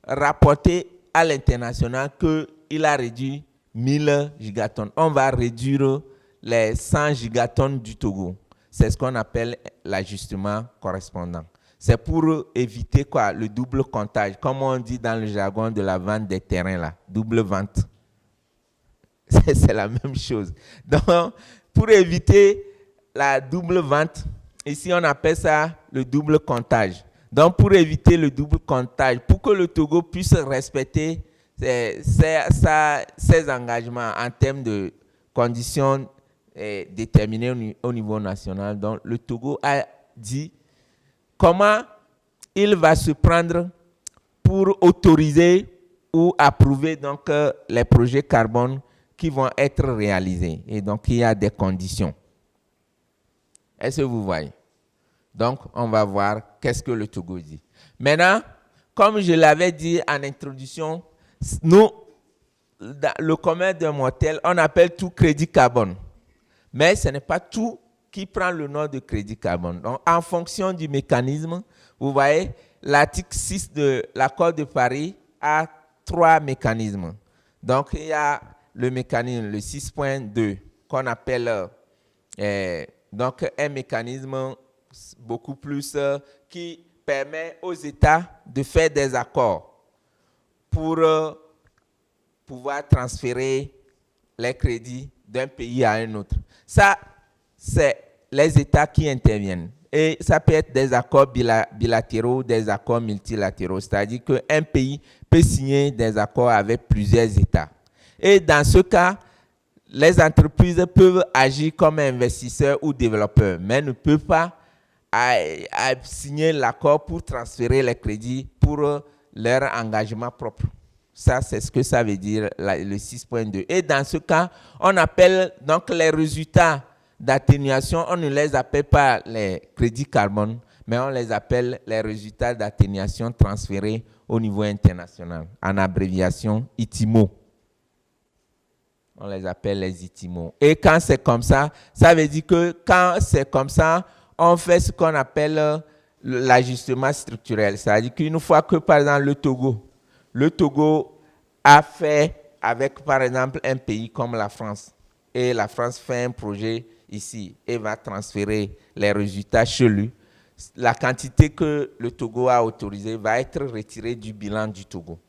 rapporter à l'international qu'il a réduit 1000 gigatonnes. On va réduire les 100 gigatonnes du Togo. C'est ce qu'on appelle l'ajustement correspondant. C'est pour éviter quoi? Le double comptage. Comme on dit dans le jargon de la vente des terrains, là, double vente. C'est la même chose. Donc, pour éviter la double vente, ici on appelle ça le double comptage. Donc, pour éviter le double comptage, pour que le Togo puisse respecter ses engagements en termes de conditions déterminées au niveau national, donc le Togo a dit comment il va se prendre pour autoriser ou approuver donc, les projets carbone qui vont être réalisés. Et donc, il y a des conditions. Est-ce que vous voyez? Donc, on va voir qu'est-ce que le Togo dit. Maintenant, comme je l'avais dit en introduction, nous, dans le commun des mortels, on appelle tout crédit carbone. Mais ce n'est pas tout qui prend le nom de crédit carbone. Donc, en fonction du mécanisme, vous voyez, l'article 6 de l'accord de Paris a 3 mécanismes. Donc, il y a le mécanisme, le 6.2, qu'on appelle donc un mécanisme beaucoup plus qui permet aux États de faire des accords pour pouvoir transférer les crédits d'un pays à un autre. Ça, c'est les États qui interviennent. Et ça peut être des accords bilatéraux, des accords multilatéraux. C'est-à-dire qu'un pays peut signer des accords avec plusieurs États. Et dans ce cas, les entreprises peuvent agir comme investisseurs ou développeurs, mais ne peuvent pas signer l'accord pour transférer les crédits pour leur engagement propre. Ça, c'est ce que ça veut dire, le 6.2. Et dans ce cas, on appelle donc les résultats d'atténuation, on ne les appelle pas les crédits carbone, mais on les appelle les résultats d'atténuation transférés au niveau international, en abréviation ITIMO. On les appelle les ITIMO. Et quand c'est comme ça, ça veut dire que quand c'est comme ça, on fait ce qu'on appelle l'ajustement structurel. C'est-à-dire qu'une fois que, par exemple, le Togo a fait avec, par exemple, un pays comme la France, et la France fait un projet ici et va transférer les résultats chez lui, la quantité que le Togo a autorisée va être retirée du bilan du Togo.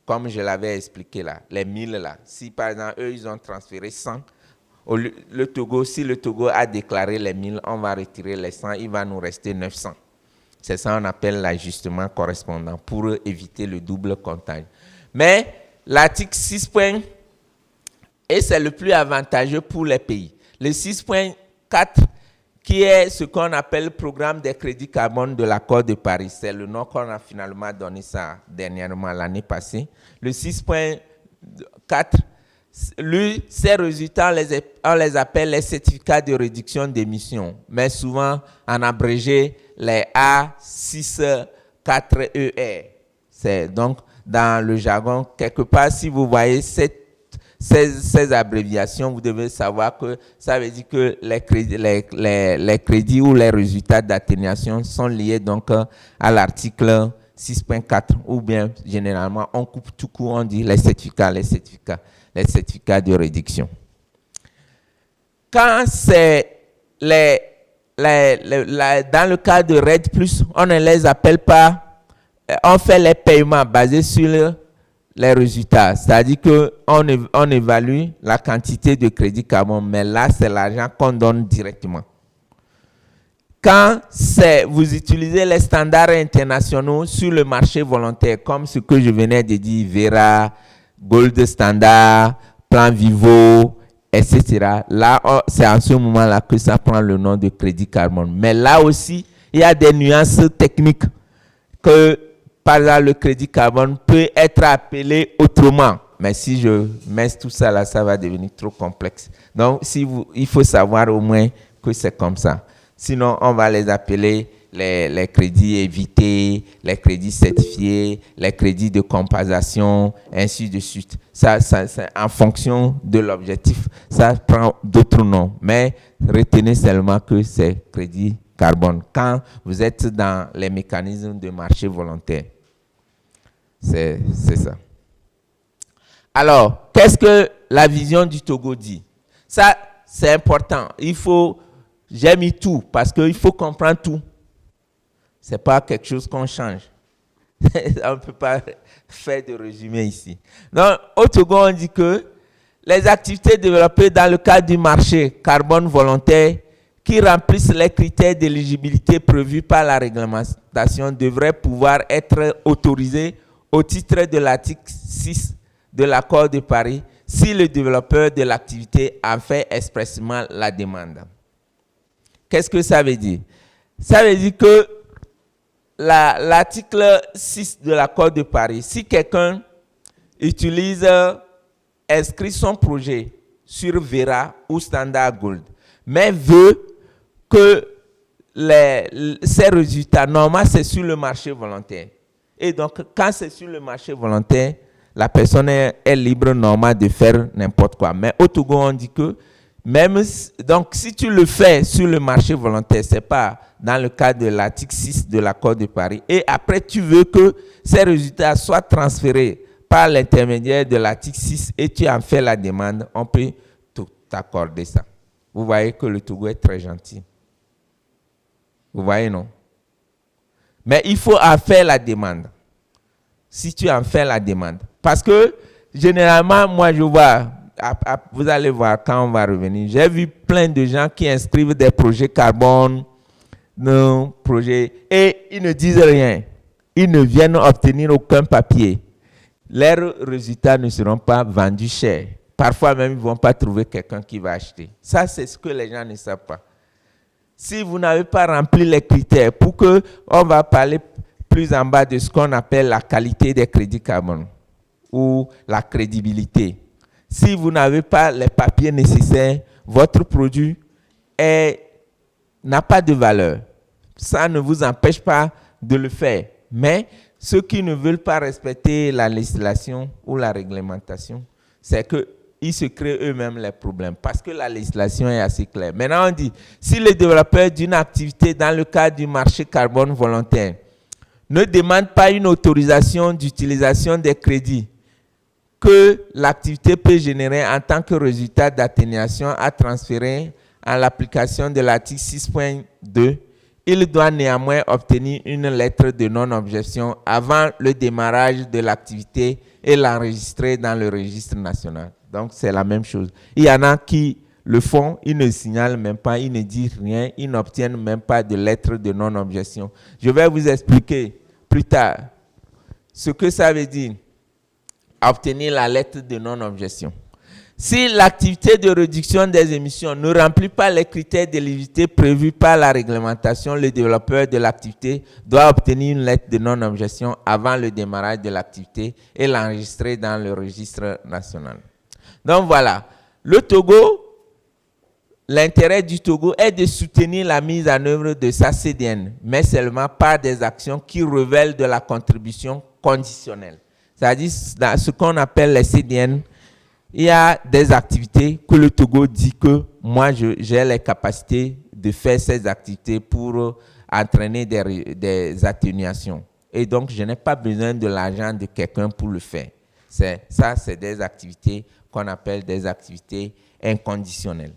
Comme je l'avais expliqué là, les 1000 là. Si par exemple, eux, ils ont transféré 100, le Togo, si le Togo a déclaré les 1000, on va retirer les 100, il va nous rester 900. C'est ça qu'on appelle l'ajustement correspondant pour éviter le double comptage. Mais l'article 6. Et c'est le plus avantageux pour les pays. Le 6.4, qui est ce qu'on appelle le programme des crédits carbone de l'accord de Paris. C'est le nom qu'on a finalement donné ça dernièrement, l'année passée. Le 6.4, lui, ces résultats, on les appelle les certificats de réduction d'émissions, mais souvent en abrégé les A64ER. C'est donc dans le jargon, quelque part, si vous voyez ces abréviations, vous devez savoir que ça veut dire que les crédits ou les résultats d'atténuation sont liés donc à l'article 6.4 ou bien généralement on coupe tout court, on dit les certificats de réduction. Quand c'est dans le cas de RED+, on ne les appelle pas, on fait les paiements basés sur les résultats, c'est-à-dire qu'on évalue la quantité de crédit carbone, mais là, c'est l'argent qu'on donne directement. Quand vous utilisez les standards internationaux sur le marché volontaire, comme ce que je venais de dire, Vera, Gold Standard, Plan Vivo, etc., là, c'est en ce moment-là que ça prend le nom de crédit carbone. Mais là aussi, il y a des nuances techniques que par exemple, le crédit carbone peut être appelé autrement. Mais si je mets tout ça là, ça va devenir trop complexe. Donc, il faut savoir au moins que c'est comme ça. Sinon, on va les appeler les crédits évités, les crédits certifiés, les crédits de compensation, ainsi de suite. Ça en fonction de l'objectif, ça prend d'autres noms. Mais retenez seulement que c'est crédit carbone quand vous êtes dans les mécanismes de marché volontaire. C'est ça. Alors, qu'est-ce que la vision du Togo dit? Ça, c'est important. J'ai mis tout parce qu'il faut comprendre tout Ce n'est pas quelque chose qu'on change. On ne peut pas faire de résumé ici. Donc, au Togo, on dit que les activités développées dans le cadre du marché carbone volontaire qui remplissent les critères d'éligibilité prévus par la réglementation devraient pouvoir être autorisées au titre de l'article 6 de l'accord de Paris si le développeur de l'activité en fait expressément la demande. Qu'est-ce que ça veut dire? Ça veut dire que l'article 6 de l'accord de Paris, si quelqu'un inscrit son projet sur Vera ou Standard Gold, mais veut que ces résultats, normalement, c'est sur le marché volontaire. Et donc, quand c'est sur le marché volontaire, la personne est libre, normalement, de faire n'importe quoi. Mais au Togo, on dit que, donc, si tu le fais sur le marché volontaire, ce n'est pas dans le cadre de l'article 6 de l'accord de Paris. Et après, tu veux que ces résultats soient transférés par l'intermédiaire de l'article 6 et tu en fais la demande, on peut t'accorder ça. Vous voyez que le Togo est très gentil. Vous voyez, non? Mais il faut en faire la demande. Si tu en fais la demande. Parce que, généralement, moi, je vois, vous allez voir quand on va revenir, j'ai vu plein de gens qui inscrivent des projets carbone, et ils ne disent rien. Ils ne viennent obtenir aucun papier. Leurs résultats ne seront pas vendus cher. Parfois même, ils ne vont pas trouver quelqu'un qui va acheter. Ça, c'est ce que les gens ne savent pas. Si vous n'avez pas rempli les critères, pour que on va parler plus en bas de ce qu'on appelle la qualité des crédits carbone ou la crédibilité. Si vous n'avez pas les papiers nécessaires, votre produit n'a pas de valeur. Ça ne vous empêche pas de le faire. Mais ceux qui ne veulent pas respecter la législation ou la réglementation, c'est qu'ils se créent eux-mêmes les problèmes parce que la législation est assez claire. Maintenant, on dit, si le développeur d'une activité dans le cadre du marché carbone volontaire ne demande pas une autorisation d'utilisation des crédits que l'activité peut générer en tant que résultat d'atténuation à transférer à l'application de l'article 6.2, il doit néanmoins obtenir une lettre de non-objection avant le démarrage de l'activité et l'enregistrer dans le registre national. Donc, c'est la même chose. Il y en a qui le font, ils ne signalent même pas, ils ne disent rien, ils n'obtiennent même pas de lettre de non-objection. Je vais vous expliquer plus tard ce que ça veut dire, obtenir la lettre de non-objection. Si l'activité de réduction des émissions ne remplit pas les critères d'éligibilité prévus par la réglementation, le développeur de l'activité doit obtenir une lettre de non-objection avant le démarrage de l'activité et l'enregistrer dans le registre national. Donc voilà, le Togo, l'intérêt du Togo est de soutenir la mise en œuvre de sa CDN, mais seulement par des actions qui révèlent de la contribution conditionnelle. C'est-à-dire, dans ce qu'on appelle les CDN, il y a des activités que le Togo dit que moi, j'ai les capacités de faire ces activités pour entraîner des atténuations. Et donc, je n'ai pas besoin de l'argent de quelqu'un pour le faire. Ça, c'est des activités qu'on appelle des activités inconditionnelles.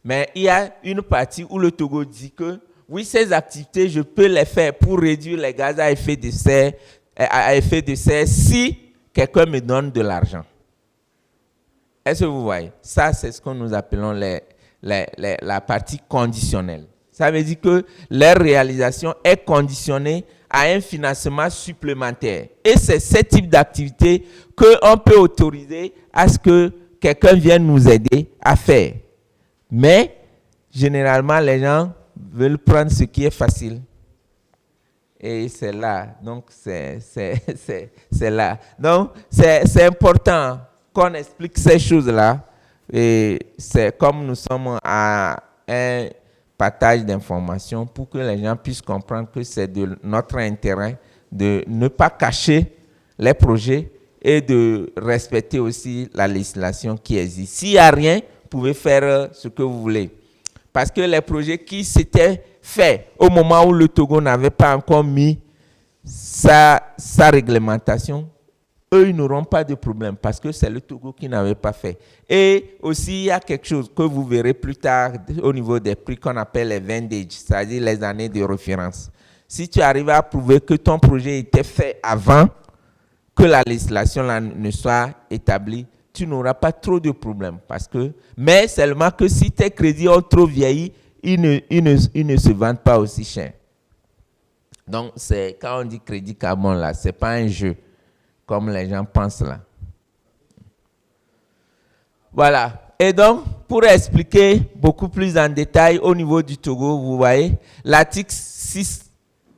Mais il y a une partie où le Togo dit que, oui, ces activités, je peux les faire pour réduire les gaz à effet de serre si quelqu'un me donne de l'argent. Est-ce que vous voyez? Ça, c'est ce que nous appelons la partie conditionnelle. Ça veut dire que leur réalisation est conditionnée à un financement supplémentaire. Et c'est ce type d'activité qu'on peut autoriser à ce que quelqu'un vienne nous aider à faire. Mais, généralement, les gens veulent prendre ce qui est facile. Et c'est là. Donc, c'est là. Donc, c'est important qu'on explique ces choses-là. Et c'est comme nous sommes à un partage d'informations pour que les gens puissent comprendre que c'est de notre intérêt de ne pas cacher les projets et de respecter aussi la législation qui existe. S'il n'y a rien, vous pouvez faire ce que vous voulez. Parce que les projets qui s'étaient faits au moment où le Togo n'avait pas encore mis sa réglementation, eux, ils n'auront pas de problème parce que c'est le Togo qui n'avait pas fait. Et aussi, il y a quelque chose que vous verrez plus tard au niveau des prix qu'on appelle les vintage, c'est-à-dire les années de référence. Si tu arrives à prouver que ton projet était fait avant que la législation là, ne soit établie, tu n'auras pas trop de problèmes. Mais seulement que si tes crédits ont trop vieilli, ils ne se vendent pas aussi cher. Donc, quand on dit crédit carbone, là, ce n'est pas un jeu, comme les gens pensent là. Voilà. Et donc, pour expliquer beaucoup plus en détail au niveau du Togo, vous voyez, l'article 6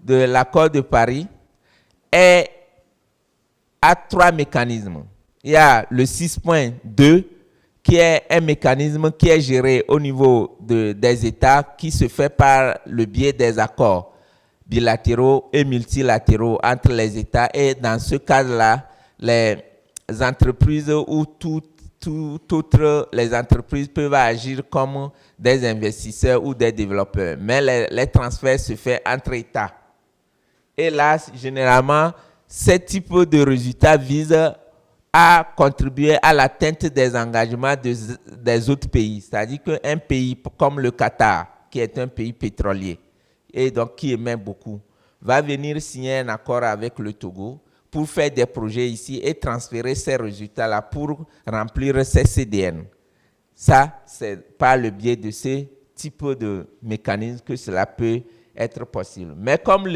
de l'accord de Paris a 3 mécanismes. Il y a le 6.2 qui est un mécanisme qui est géré au niveau des États, qui se fait par le biais des accords bilatéraux et multilatéraux entre les États. Et dans ce cadre-là, les entreprises ou les entreprises peuvent agir comme des investisseurs ou des développeurs. Mais les transferts se font entre États. Et là, généralement, ce type de résultats vise à contribuer à l'atteinte des engagements des autres pays. C'est-à-dire qu'un pays comme le Qatar, qui est un pays pétrolier, et donc qui émet beaucoup, va venir signer un accord avec le Togo pour faire des projets ici et transférer ces résultats-là pour remplir ses CDN. Ça, c'est par le biais de ce type de mécanisme que cela peut être possible. Mais comme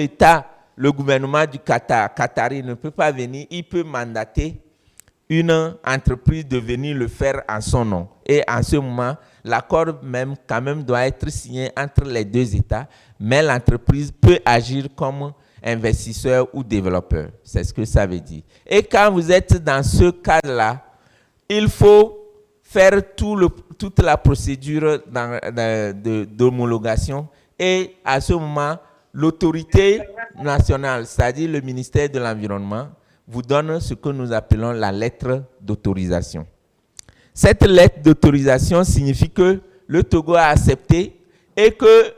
le gouvernement du Qatar, Qatari ne peut pas venir, il peut mandater une entreprise de venir le faire en son nom. Et en ce moment, l'accord même quand même doit être signé entre les deux États, mais l'entreprise peut agir comme investisseur ou développeur. C'est ce que ça veut dire. Et quand vous êtes dans ce cadre-là, il faut faire toute la procédure d'homologation. Et à ce moment, l'autorité nationale, c'est-à-dire le ministère de l'Environnement, vous donne ce que nous appelons la lettre d'autorisation. Cette lettre d'autorisation signifie que le Togo a accepté et que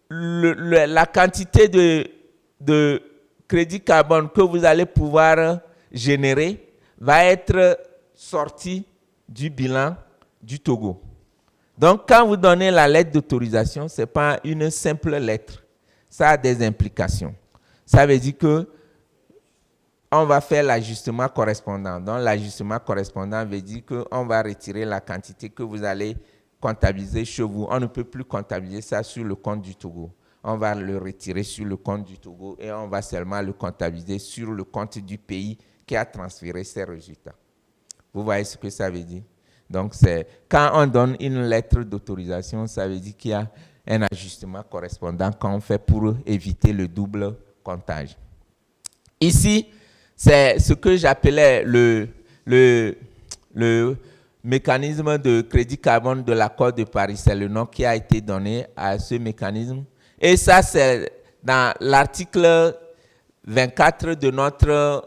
la quantité de crédit carbone que vous allez pouvoir générer va être sortie du bilan du Togo. Donc, quand vous donnez la lettre d'autorisation, ce n'est pas une simple lettre. Ça a des implications. Ça veut dire que on va faire l'ajustement correspondant. Donc, l'ajustement correspondant veut dire qu'on va retirer la quantité que vous allez comptabiliser chez vous. On ne peut plus comptabiliser ça sur le compte du Togo. On va le retirer sur le compte du Togo et on va seulement le comptabiliser sur le compte du pays qui a transféré ses résultats. Vous voyez ce que ça veut dire? Donc, quand on donne une lettre d'autorisation, ça veut dire qu'il y a un ajustement correspondant qu'on fait pour éviter le double comptage. Ici, c'est ce que j'appelais le mécanisme de crédit carbone de l'accord de Paris. C'est le nom qui a été donné à ce mécanisme. Et ça, c'est dans l'article 24 de notre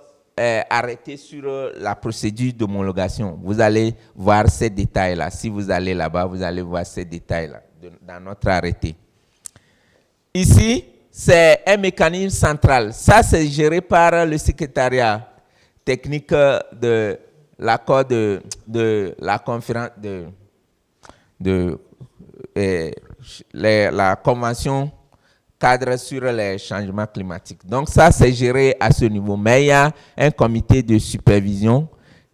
arrêté sur la procédure d'homologation. Vous allez voir ces détails-là. Si vous allez là-bas, vous allez voir ces détails-là dans notre arrêté. Ici, c'est un mécanisme central. Ça, c'est géré par le secrétariat technique de l'accord de la conférence la convention cadre sur les changements climatiques. Donc ça, c'est géré à ce niveau. Mais il y a un comité de supervision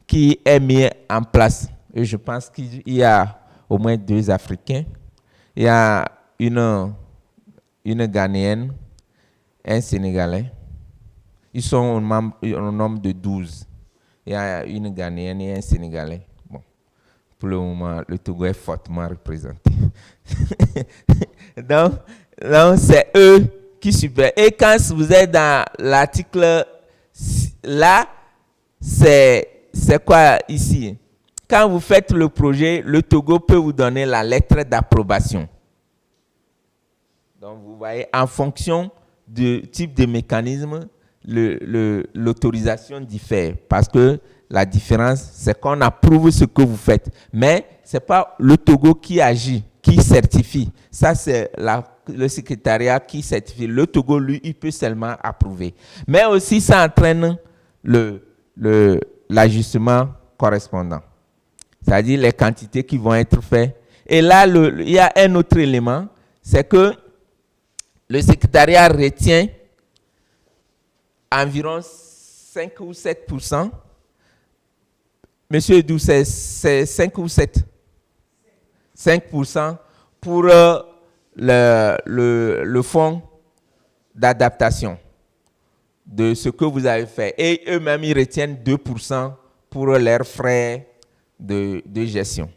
qui est mis en place. Et je pense qu'il y a au moins 2 Africains. Il y a une Ghanéenne, un Sénégalais. Ils sont au nombre de 12. Il y a une Ghanéenne et un Sénégalais. Bon, pour le moment, le Togo est fortement représenté. Donc, c'est eux qui supervisent. Et quand vous êtes dans l'article là, c'est quoi ici? Quand vous faites le projet, le Togo peut vous donner la lettre d'approbation. Donc, vous voyez, en fonction du type de mécanisme, l'autorisation diffère. Parce que la différence, c'est qu'on approuve ce que vous faites. Mais ce n'est pas le Togo qui agit, qui certifie. Ça, c'est le secrétariat qui certifie. Le Togo, lui, il peut seulement approuver. Mais aussi, ça entraîne l'ajustement correspondant. C'est-à-dire les quantités qui vont être faites. Et là, il y a un autre élément, c'est que le secrétariat retient environ 5 ou 7%. Monsieur Edou, c'est 5 ou 7? 5% pour le fonds d'adaptation de ce que vous avez fait. Et eux-mêmes, ils retiennent 2% pour leurs frais de gestion.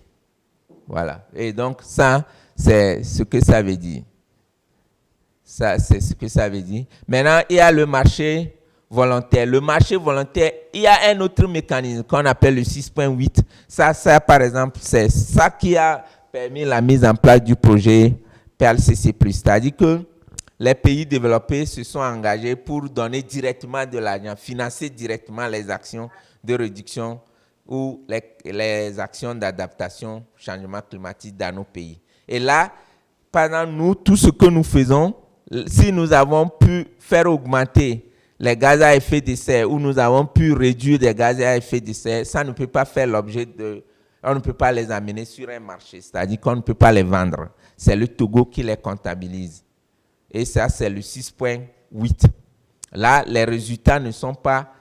Voilà. Et donc, ça, c'est ce que ça veut dire. Ça, c'est ce que ça veut dire. Maintenant, il y a le marché volontaire. Le marché volontaire, il y a un autre mécanisme qu'on appelle le 6.8. Ça, par exemple, c'est ça qui a permis la mise en place du projet PLCC+. C'est-à-dire que les pays développés se sont engagés pour donner directement de l'argent, financer directement les actions de réduction ou les actions d'adaptation au changement climatique dans nos pays. Et là, pendant nous, tout ce que nous faisons, si nous avons pu faire augmenter les gaz à effet de serre ou nous avons pu réduire les gaz à effet de serre, ça ne peut pas faire l'objet de... On ne peut pas les amener sur un marché, c'est-à-dire qu'on ne peut pas les vendre. C'est le Togo qui les comptabilise. Et ça, c'est le 6.8. Là, les résultats ne sont pas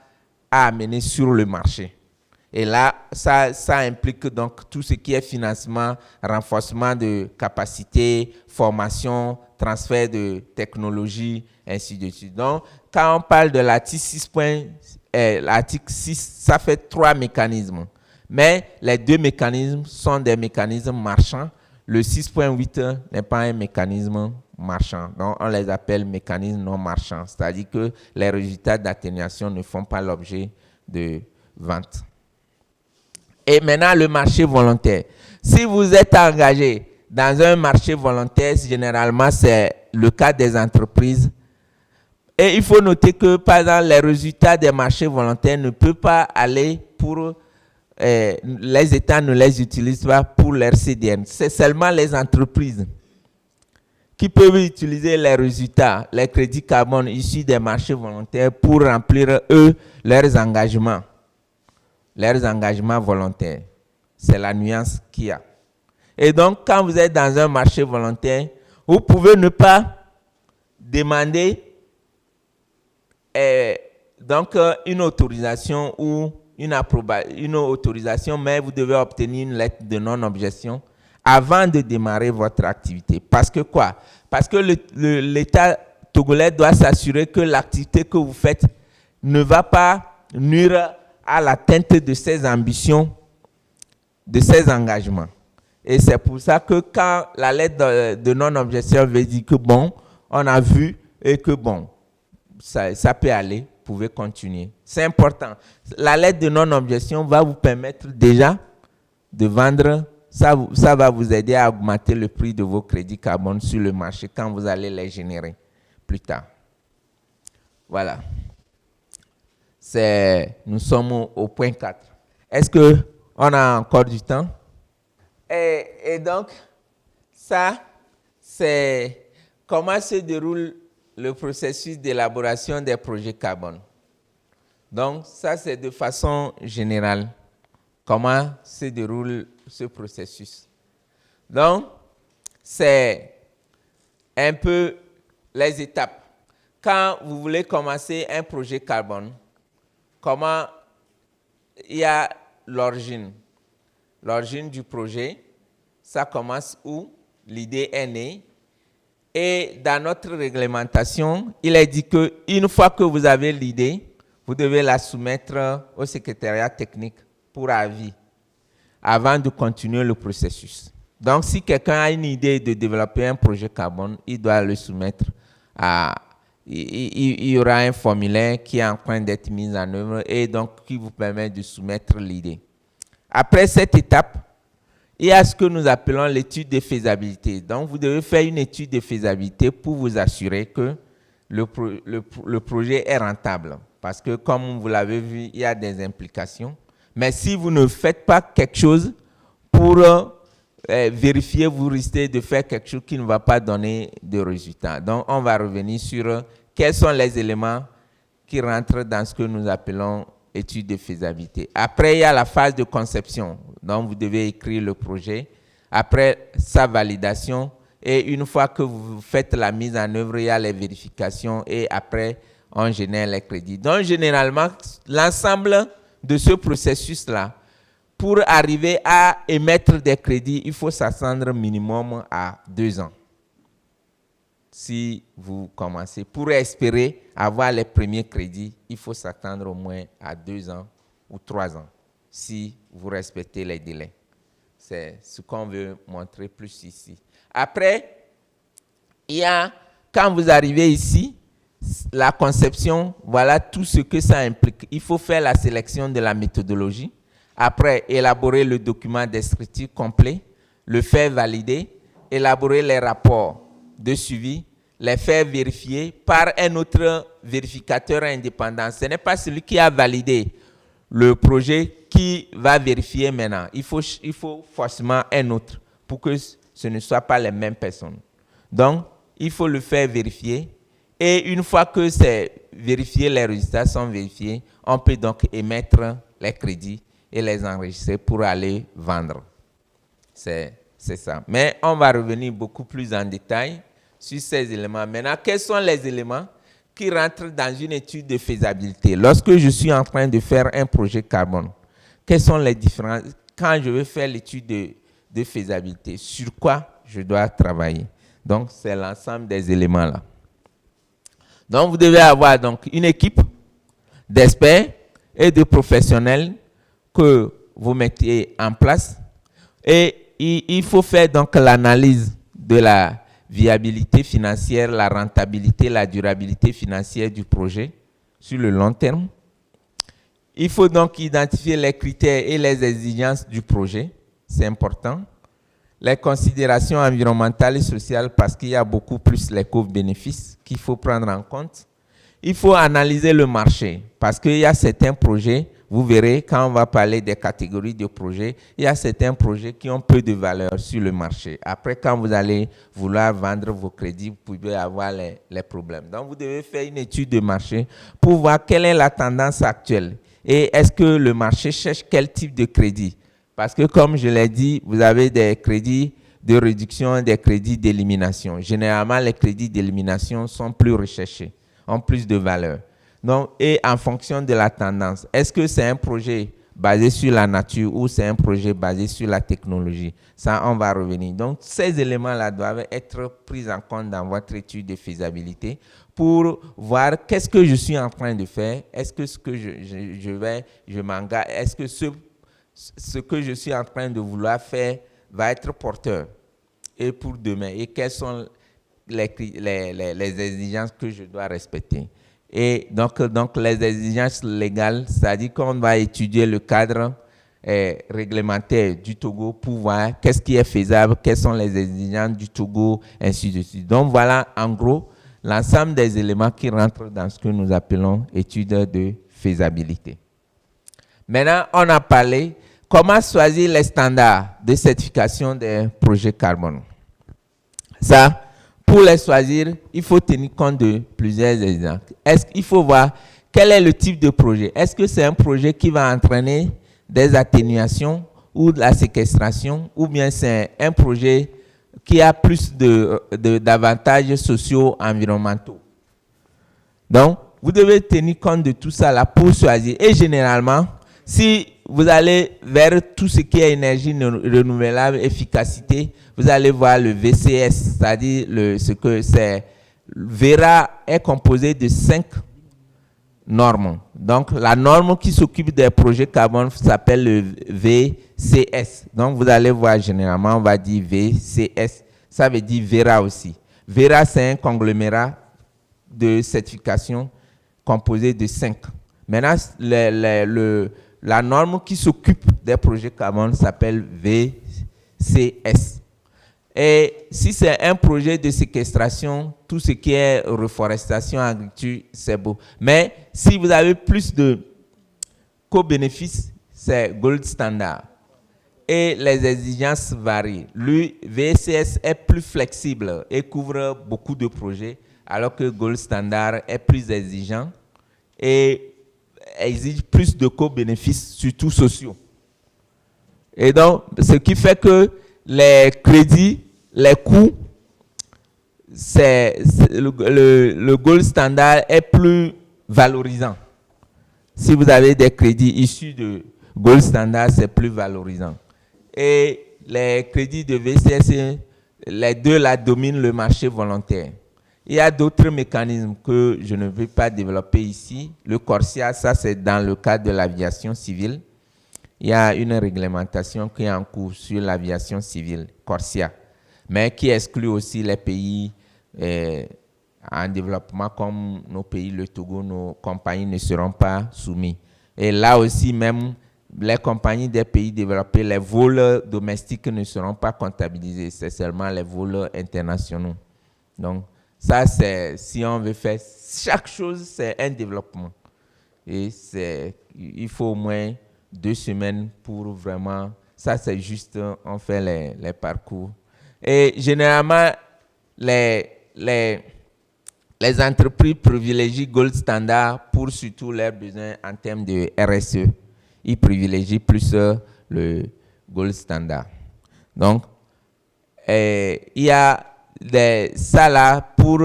à amener sur le marché. Et là, ça implique donc tout ce qui est financement, renforcement de capacité, formation, transfert de technologie, ainsi de suite. Donc, quand on parle de l'article 6, ça fait 3 mécanismes. Mais les 2 mécanismes sont des mécanismes marchands. Le 6.8 n'est pas un mécanisme marchand. Donc, on les appelle mécanismes non marchands. C'est-à-dire que les résultats d'atténuation ne font pas l'objet de vente. Et maintenant, le marché volontaire. Si vous êtes engagé dans un marché volontaire, généralement, c'est le cas des entreprises. Et il faut noter que, par exemple, les résultats des marchés volontaires ne peuvent pas aller pour... les États ne les utilisent pas pour leur CDN. C'est seulement les entreprises qui peuvent utiliser les résultats, les crédits carbone issus des marchés volontaires pour remplir, eux, leurs engagements volontaires. C'est la nuance qu'il y a. Et donc, quand vous êtes dans un marché volontaire, vous pouvez ne pas demander une autorisation ou une autorisation, mais vous devez obtenir une lettre de non-objection avant de démarrer votre activité. Parce que quoi? Parce que l'État togolais doit s'assurer que l'activité que vous faites ne va pas nuire à l'atteinte de ses ambitions, de ses engagements. Et c'est pour ça que quand la lettre de non-objection veut dire que bon, on a vu et que bon, ça peut aller, vous pouvez continuer. C'est important. La lettre de non-objection va vous permettre déjà de vendre, ça va vous aider à augmenter le prix de vos crédits carbone sur le marché quand vous allez les générer plus tard. Voilà. Nous sommes au point 4. Est-ce qu'on a encore du temps? Et donc, ça, c'est comment se déroule le processus d'élaboration des projets carbone. Donc, ça, c'est de façon générale comment se déroule ce processus. Donc, c'est un peu les étapes. Quand vous voulez commencer un projet carbone, comment il y a l'origine. L'origine du projet, ça commence où l'idée est née. Et dans notre réglementation, il est dit qu'une fois que vous avez l'idée, vous devez la soumettre au secrétariat technique pour avis avant de continuer le processus. Donc, si quelqu'un a une idée de développer un projet carbone, il doit le soumettre à... Il y aura un formulaire qui est en train d'être mis en œuvre et donc qui vous permet de soumettre l'idée. Après cette étape, il y a ce que nous appelons l'étude de faisabilité. Donc, vous devez faire une étude de faisabilité pour vous assurer que le projet est rentable. Parce que, comme vous l'avez vu, il y a des implications. Mais si vous ne faites pas quelque chose pour vérifier, vous risquez de faire quelque chose qui ne va pas donner de résultats. Donc, on va revenir sur quels sont les éléments qui rentrent dans ce que nous appelons étude de faisabilité. Après, il y a la phase de conception. Donc, vous devez écrire le projet. Après sa validation, Et une fois que vous faites la mise en œuvre, il y a les vérifications et après, on génère les crédits. Donc, généralement, l'ensemble de ce processus-là, pour arriver à émettre des crédits, il faut s'attendre minimum à 2 ans. Si vous commencez, pour espérer avoir les premiers crédits, il faut s'attendre au moins à 2 ans ou 3 ans, si vous respectez les délais. C'est ce qu'on veut montrer plus ici. Après, il y a, quand vous arrivez ici, la conception, voilà tout ce que ça implique. Il faut faire la sélection de la méthodologie. Après, élaborer le document descriptif complet, le faire valider, élaborer les rapports de suivi, les faire vérifier par un autre vérificateur indépendant. Ce n'est pas celui qui a validé le projet qui va vérifier maintenant. Il faut forcément un autre pour que ce ne soit pas les mêmes personnes. Donc, il faut le faire vérifier. Et une fois que c'est vérifié, les résultats sont vérifiés, on peut donc émettre les crédits et les enregistrer pour aller vendre. C'est ça. Mais on va revenir beaucoup plus en détail sur ces éléments. Maintenant, quels sont les éléments qui rentrent dans une étude de faisabilité? Lorsque je suis en train de faire un projet carbone, quelles sont les différences? Quand je veux faire l'étude de faisabilité, sur quoi je dois travailler? Donc, c'est l'ensemble des éléments là. Donc, vous devez avoir donc une équipe d'experts et de professionnels que vous mettez en place. Et il faut faire donc l'analyse de la viabilité financière, la rentabilité, la durabilité financière du projet sur le long terme. Il faut donc identifier les critères et les exigences du projet. C'est important. Les considérations environnementales et sociales, parce qu'il y a beaucoup plus les coûts-bénéfices qu'il faut prendre en compte. Il faut analyser le marché, parce qu'il y a certains projets, vous verrez, quand on va parler des catégories de projets, il y a certains projets qui ont peu de valeur sur le marché. Après, quand vous allez vouloir vendre vos crédits, vous pouvez avoir les problèmes. Donc, vous devez faire une étude de marché pour voir quelle est la tendance actuelle. Et est-ce que le marché cherche quel type de crédit? Parce que, comme je l'ai dit, vous avez des crédits de réduction, des crédits d'élimination. Généralement, les crédits d'élimination sont plus recherchés, ont plus de valeur. Donc, et en fonction de la tendance, est-ce que c'est un projet basé sur la nature ou c'est un projet basé sur la technologie? Ça, on va revenir. Donc, ces éléments-là doivent être pris en compte dans votre étude de faisabilité pour voir qu'est-ce que je suis en train de faire. Est-ce que ce que je m'engage, est-ce que ce que je suis en train de vouloir faire va être porteur et pour demain, et quelles sont les exigences que je dois respecter. Et donc les exigences légales, c'est-à-dire qu'on va étudier le cadre réglementaire du Togo pour voir qu'est-ce qui est faisable, quelles sont les exigences du Togo, ainsi de suite. Donc voilà en gros l'ensemble des éléments qui rentrent dans ce que nous appelons étude de faisabilité. Maintenant, on a parlé comment choisir les standards de certification des projets carbone. Ça, pour les choisir, il faut tenir compte de plusieurs exemples. Il faut voir quel est le type de projet. Est-ce que c'est un projet qui va entraîner des atténuations ou de la séquestration, ou bien c'est un projet qui a plus d'avantages sociaux, environnementaux. Donc, vous devez tenir compte de tout ça là pour choisir. Et généralement, si vous allez vers tout ce qui est énergie renouvelable, efficacité, vous allez voir le VCS, c'est-à-dire ce que c'est. Vera est composé de 5 normes. Donc, la norme qui s'occupe des projets carbone s'appelle le VCS. Donc, vous allez voir généralement, on va dire VCS. Ça veut dire Vera aussi. Vera, c'est un conglomérat de certification composé de 5. Maintenant, la norme qui s'occupe des projets carbone s'appelle VCS. Et si c'est un projet de séquestration, tout ce qui est reforestation, agriculture, c'est beau. Mais si vous avez plus de co-bénéfices, c'est Gold Standard. Et les exigences varient. Le VCS est plus flexible et couvre beaucoup de projets, alors que Gold Standard est plus exigeant et exige plus de co-bénéfices, surtout sociaux. Et donc, ce qui fait que les crédits, les coûts le gold standard est plus valorisant. Si vous avez des crédits issus de gold standard, c'est plus valorisant. Et les crédits de VCS, les deux là dominent le marché volontaire. Il y a d'autres mécanismes que je ne vais pas développer ici. Le Corsia, ça c'est dans le cadre de l'aviation civile. Il y a une réglementation qui est en cours sur l'aviation civile, Corsia, mais qui exclut aussi les pays en développement comme nos pays, le Togo, nos compagnies ne seront pas soumises. Et là aussi, même les compagnies des pays développés, les vols domestiques ne seront pas comptabilisés, c'est seulement les vols internationaux. Donc, ça, c'est, si on veut faire chaque chose, c'est un développement. Et il faut au moins 2 semaines pour vraiment, ça c'est juste, on fait les parcours. Et généralement, les entreprises privilégient Gold Standard pour surtout leurs besoins en termes de RSE. Ils privilégient plus le Gold Standard. Donc, il y a ça là pour,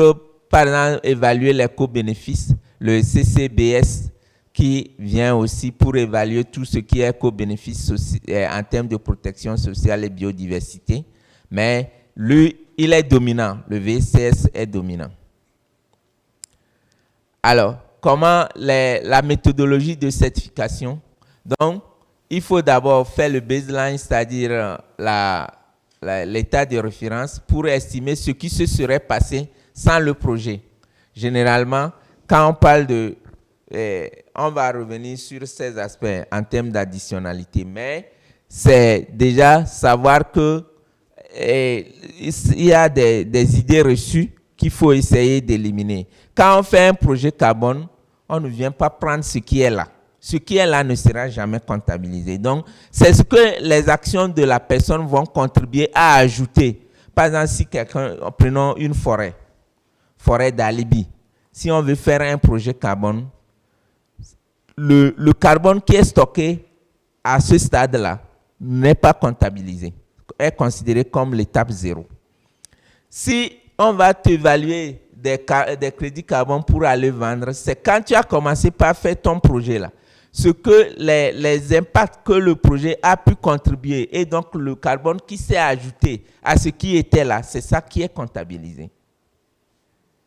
par exemple, évaluer les co-bénéfices, le CCBS qui vient aussi pour évaluer tout ce qui est co-bénéfice en termes de protection sociale et biodiversité. Mais lui, il est dominant. Le VCS est dominant. Alors, comment la méthodologie de certification? Donc, il faut d'abord faire le baseline, c'est-à-dire l'état de référence pour estimer ce qui se serait passé sans le projet. Généralement, quand on parle de... on va revenir sur ces aspects en termes d'additionnalité, mais c'est déjà savoir que il y a des idées reçues qu'il faut essayer d'éliminer. Quand on fait un projet carbone, on ne vient pas prendre ce qui est là. Ce qui est là ne sera jamais comptabilisé. Donc, c'est ce que les actions de la personne vont contribuer à ajouter. Par exemple, si prenons une forêt d'Alibi. Si on veut faire un projet carbone, le carbone qui est stocké à ce stade-là n'est pas comptabilisé, est considéré comme l'étape 0. Si on va t'évaluer des crédits carbone pour aller vendre, c'est quand tu as commencé par faire ton projet-là. Ce que les impacts que le projet a pu contribuer et donc le carbone qui s'est ajouté à ce qui était là, c'est ça qui est comptabilisé.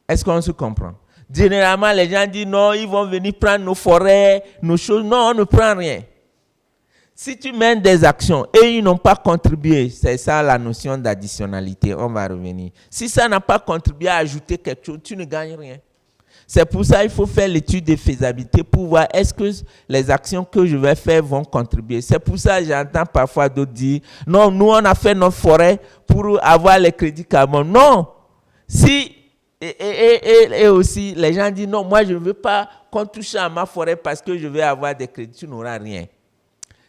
Est-ce qu'on se comprend? Généralement, les gens disent non, ils vont venir prendre nos forêts, nos choses. Non, on ne prend rien. Si tu mènes des actions et ils n'ont pas contribué, c'est ça la notion d'additionnalité, on va revenir. Si ça n'a pas contribué à ajouter quelque chose, tu ne gagnes rien. C'est pour ça qu'il faut faire l'étude de faisabilité pour voir est-ce que les actions que je vais faire vont contribuer. C'est pour ça que j'entends parfois d'autres dire non, nous on a fait notre forêt pour avoir les crédits carbone. Non! Si, et aussi les gens disent non, moi je ne veux pas qu'on touche à ma forêt parce que je vais avoir des crédits, tu n'auras rien.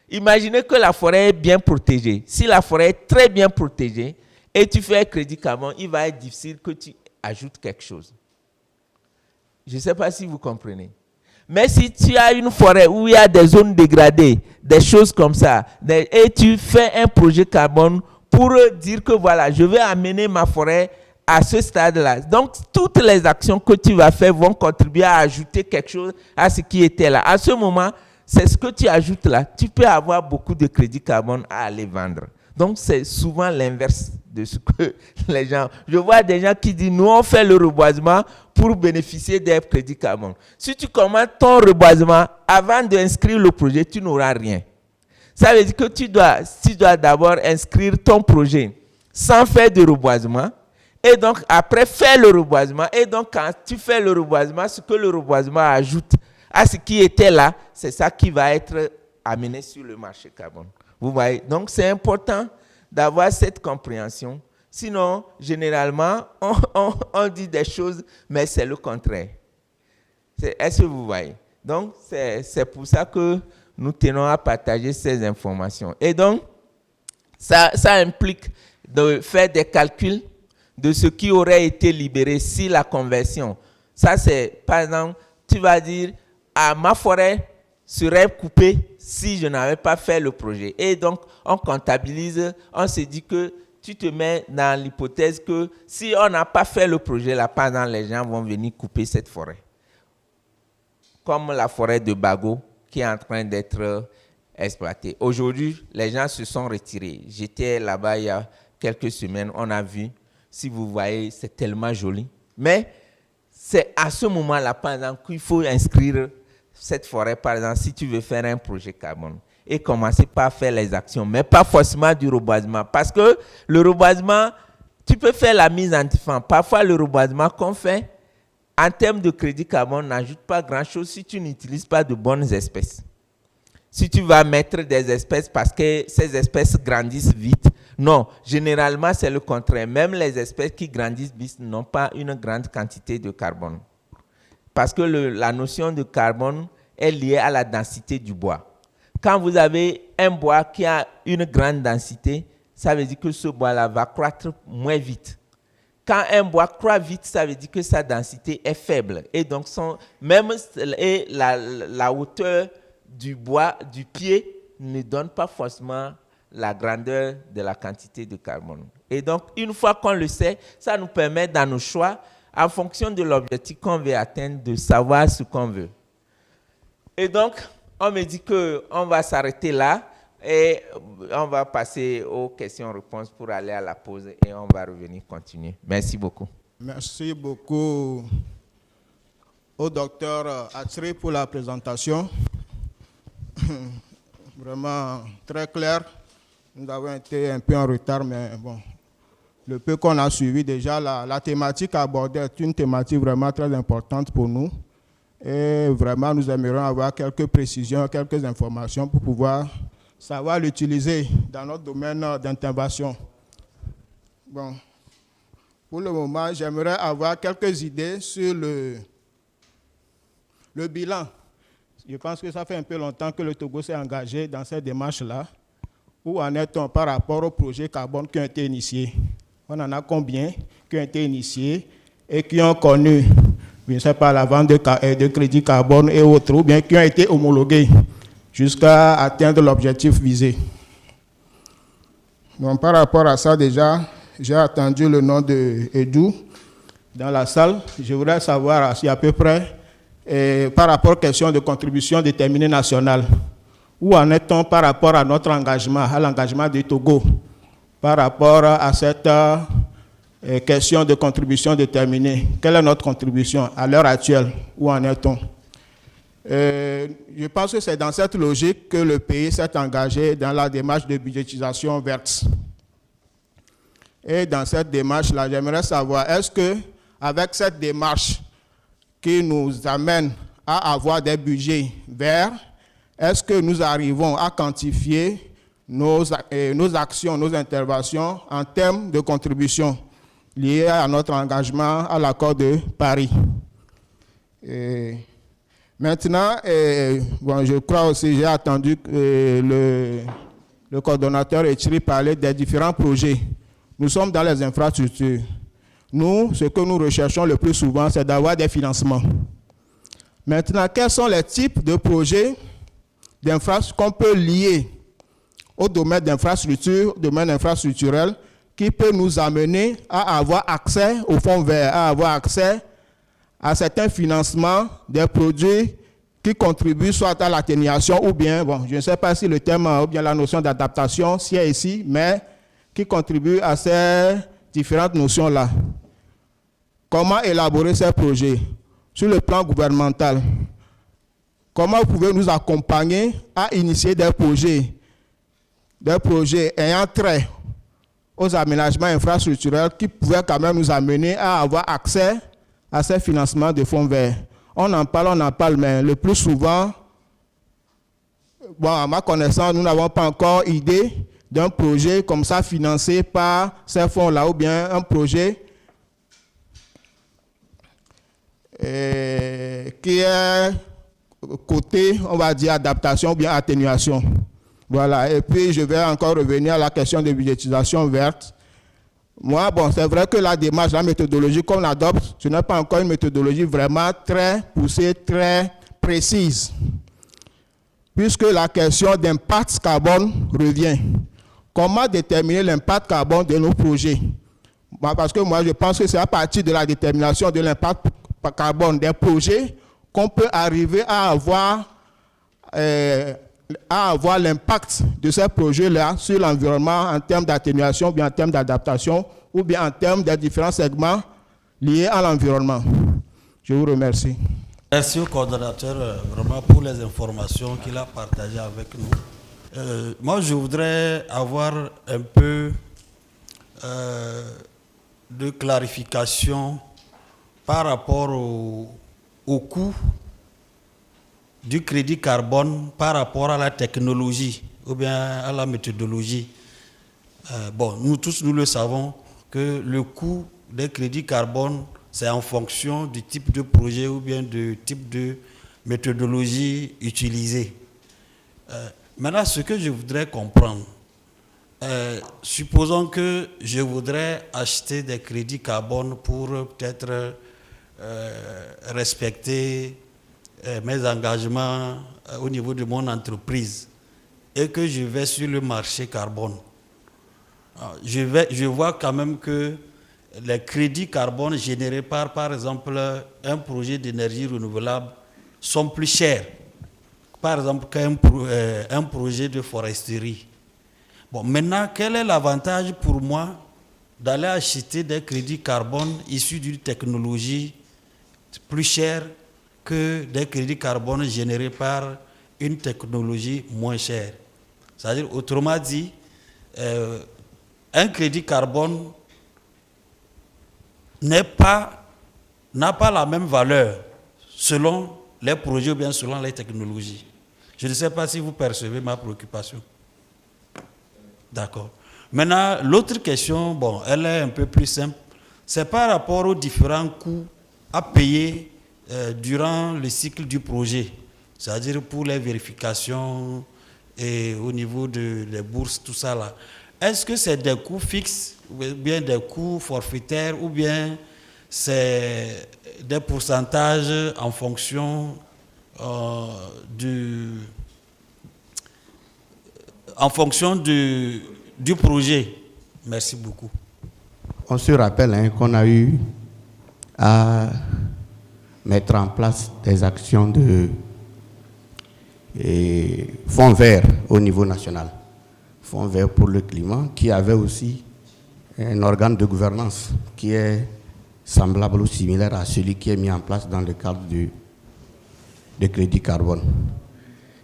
Imaginez que la forêt est bien protégée. Si la forêt est très bien protégée et tu fais un crédit carbone, il va être difficile que tu ajoutes quelque chose. Je ne sais pas si vous comprenez. Mais si tu as une forêt où il y a des zones dégradées, des choses comme ça, et tu fais un projet carbone pour dire que voilà, je vais amener ma forêt à ce stade-là. Donc, toutes les actions que tu vas faire vont contribuer à ajouter quelque chose à ce qui était là. À ce moment, c'est ce que tu ajoutes là. Tu peux avoir beaucoup de crédits carbone à aller vendre. Donc, c'est souvent l'inverse de ce que les gens... Je vois des gens qui disent, nous, on fait le reboisement pour bénéficier des crédits carbone. Si tu commences ton reboisement, avant d'inscrire le projet, tu n'auras rien. Ça veut dire que tu dois d'abord inscrire ton projet sans faire de reboisement. Et donc, après, faire le reboisement. Et donc, quand tu fais le reboisement, ce que le reboisement ajoute à ce qui était là, c'est ça qui va être amené sur le marché carbone. Vous voyez? Donc, c'est important d'avoir cette compréhension. Sinon, généralement, on dit des choses, mais c'est le contraire. Est-ce que vous voyez? Donc, c'est pour ça que nous tenons à partager ces informations. Et donc, ça implique de faire des calculs de ce qui aurait été libéré si la conversion. Ça, c'est, par exemple, tu vas dire, ma forêt serait coupée si je n'avais pas fait le projet. Et donc, on comptabilise, on se dit que tu te mets dans l'hypothèse que si on n'a pas fait le projet là, par exemple, les gens vont venir couper cette forêt. Comme la forêt de Bago qui est en train d'être exploitée. Aujourd'hui, les gens se sont retirés. J'étais là-bas il y a quelques semaines, on a vu, si vous voyez, c'est tellement joli. Mais c'est à ce moment-là, par exemple, qu'il faut inscrire cette forêt, par exemple, si tu veux faire un projet carbone. Et commencer par faire les actions, mais pas forcément du reboisement. Parce que le reboisement, tu peux faire la mise en défense. Parfois, le reboisement qu'on fait, en termes de crédit carbone, n'ajoute pas grand-chose si tu n'utilises pas de bonnes espèces. Si tu vas mettre des espèces parce que ces espèces grandissent vite. Non, généralement, c'est le contraire. Même les espèces qui grandissent vite n'ont pas une grande quantité de carbone. Parce que la notion de carbone est liée à la densité du bois. Quand vous avez un bois qui a une grande densité, ça veut dire que ce bois-là va croître moins vite. Quand un bois croît vite, ça veut dire que sa densité est faible. Et donc, la hauteur du bois, du pied, ne donne pas forcément la grandeur de la quantité de carbone. Et donc, une fois qu'on le sait, ça nous permet dans nos choix, en fonction de l'objectif qu'on veut atteindre, de savoir ce qu'on veut. Et donc, on me dit qu'on va s'arrêter là et on va passer aux questions-réponses pour aller à la pause et on va revenir continuer. Merci beaucoup. Merci beaucoup au docteur Atsri pour la présentation. Vraiment très clair. Nous avons été un peu en retard, mais bon, le peu qu'on a suivi déjà, la thématique abordée est une thématique vraiment très importante pour nous. Et vraiment, nous aimerions avoir quelques précisions, quelques informations pour pouvoir savoir l'utiliser dans notre domaine d'intervention. Bon, pour le moment, j'aimerais avoir quelques idées sur le bilan. Je pense que ça fait un peu longtemps que le Togo s'est engagé dans cette démarche-là. Où en est-on par rapport aux projets carbone qui ont été initiés? On en a combien qui ont été initiés et qui ont connu, je ne sais pas, la vente de crédits carbone et autres, ou bien qui ont été homologués jusqu'à atteindre l'objectif visé. Donc, par rapport à ça, déjà, j'ai attendu le nom de Edou dans la salle. Je voudrais savoir si à peu près, par rapport aux questions de contribution déterminée nationale, où en est-on par rapport à notre engagement, à l'engagement du Togo, par rapport à cette question de contribution déterminée? Quelle est notre contribution à l'heure actuelle? Où en est-on? Je pense que c'est dans cette logique que le pays s'est engagé dans la démarche de budgétisation verte. Et dans cette démarche-là, j'aimerais savoir, est-ce que avec cette démarche qui nous amène à avoir des budgets verts, est-ce que nous arrivons à quantifier nos actions, nos interventions en termes de contribution liées à notre engagement à l'accord de Paris? Maintenant, bon, je crois aussi, j'ai attendu que le coordonnateur Etchri parler des différents projets. Nous sommes dans les infrastructures. Nous, ce que nous recherchons le plus souvent, c'est d'avoir des financements. Maintenant, quels sont les types de projets qu'on peut lier au domaine d'infrastructure, domaine infrastructurel, qui peut nous amener à avoir accès aux fonds verts, à avoir accès à certains financements des produits qui contribuent soit à l'atténuation ou bien, bon, je ne sais pas si le terme ou bien la notion d'adaptation s'y est ici, mais qui contribuent à ces différentes notions-là. Comment élaborer ces projets sur le plan gouvernemental? Comment vous pouvez nous accompagner à initier des projets ayant trait aux aménagements infrastructurels qui pouvaient quand même nous amener à avoir accès à ces financements de fonds verts? On en parle, mais le plus souvent, bon, à ma connaissance, nous n'avons pas encore idée d'un projet comme ça financé par ces fonds-là, ou bien un projet qui est côté, on va dire, adaptation ou bien atténuation. Voilà, et puis je vais encore revenir à la question de budgétisation verte. Moi, bon, c'est vrai que la démarche, la méthodologie qu'on adopte, ce n'est pas encore une méthodologie vraiment très poussée, très précise, puisque la question d'impact carbone revient. comment déterminer l'impact carbone de nos projets. Parce que moi, je pense que c'est à partir de la détermination de l'impact carbone des projets qu'on peut arriver à avoir l'impact de ces projets-là sur l'environnement en termes d'atténuation, bien en termes d'adaptation, ou bien en termes des différents segments liés à l'environnement. Je vous remercie. Merci au coordonnateur vraiment pour les informations qu'il a partagées avec nous. Moi, je voudrais avoir un peu de clarification par rapport au coût du crédit carbone par rapport à la technologie ou bien à la méthodologie. Bon, nous tous, nous le savons que le coût des crédits carbone, c'est en fonction du type de projet ou bien du type de méthodologie utilisée. Maintenant, ce que je voudrais comprendre, supposons que je voudrais acheter des crédits carbone pour peut-être respecter mes engagements au niveau de mon entreprise et que je vais sur le marché carbone. Je vois quand même que les crédits carbone générés par exemple, un projet d'énergie renouvelable sont plus chers, par exemple, qu'un projet de foresterie. Bon, maintenant, quel est l'avantage pour moi d'aller acheter des crédits carbone issus d'une technologie plus chère que des crédits carbone générés par une technologie moins chère? C'est-à-dire, autrement dit, un crédit carbone n'a pas la même valeur selon les projets ou bien selon les technologies. Je ne sais pas si vous percevez ma préoccupation. D'accord. Maintenant, l'autre question, bon, elle est un peu plus simple. C'est par rapport aux différents coûts à payer durant le cycle du projet. C'est-à-dire pour les vérifications et au niveau des bourses, tout ça là. Est-ce que c'est des coûts fixes ou bien des coûts forfaitaires ou bien c'est des pourcentages en fonction du projet? Merci beaucoup. On se rappelle qu'on a eu à mettre en place des actions de fonds verts au niveau national. Fonds vert pour le climat, qui avait aussi un organe de gouvernance qui est semblable ou similaire à celui qui est mis en place dans le cadre du crédit carbone.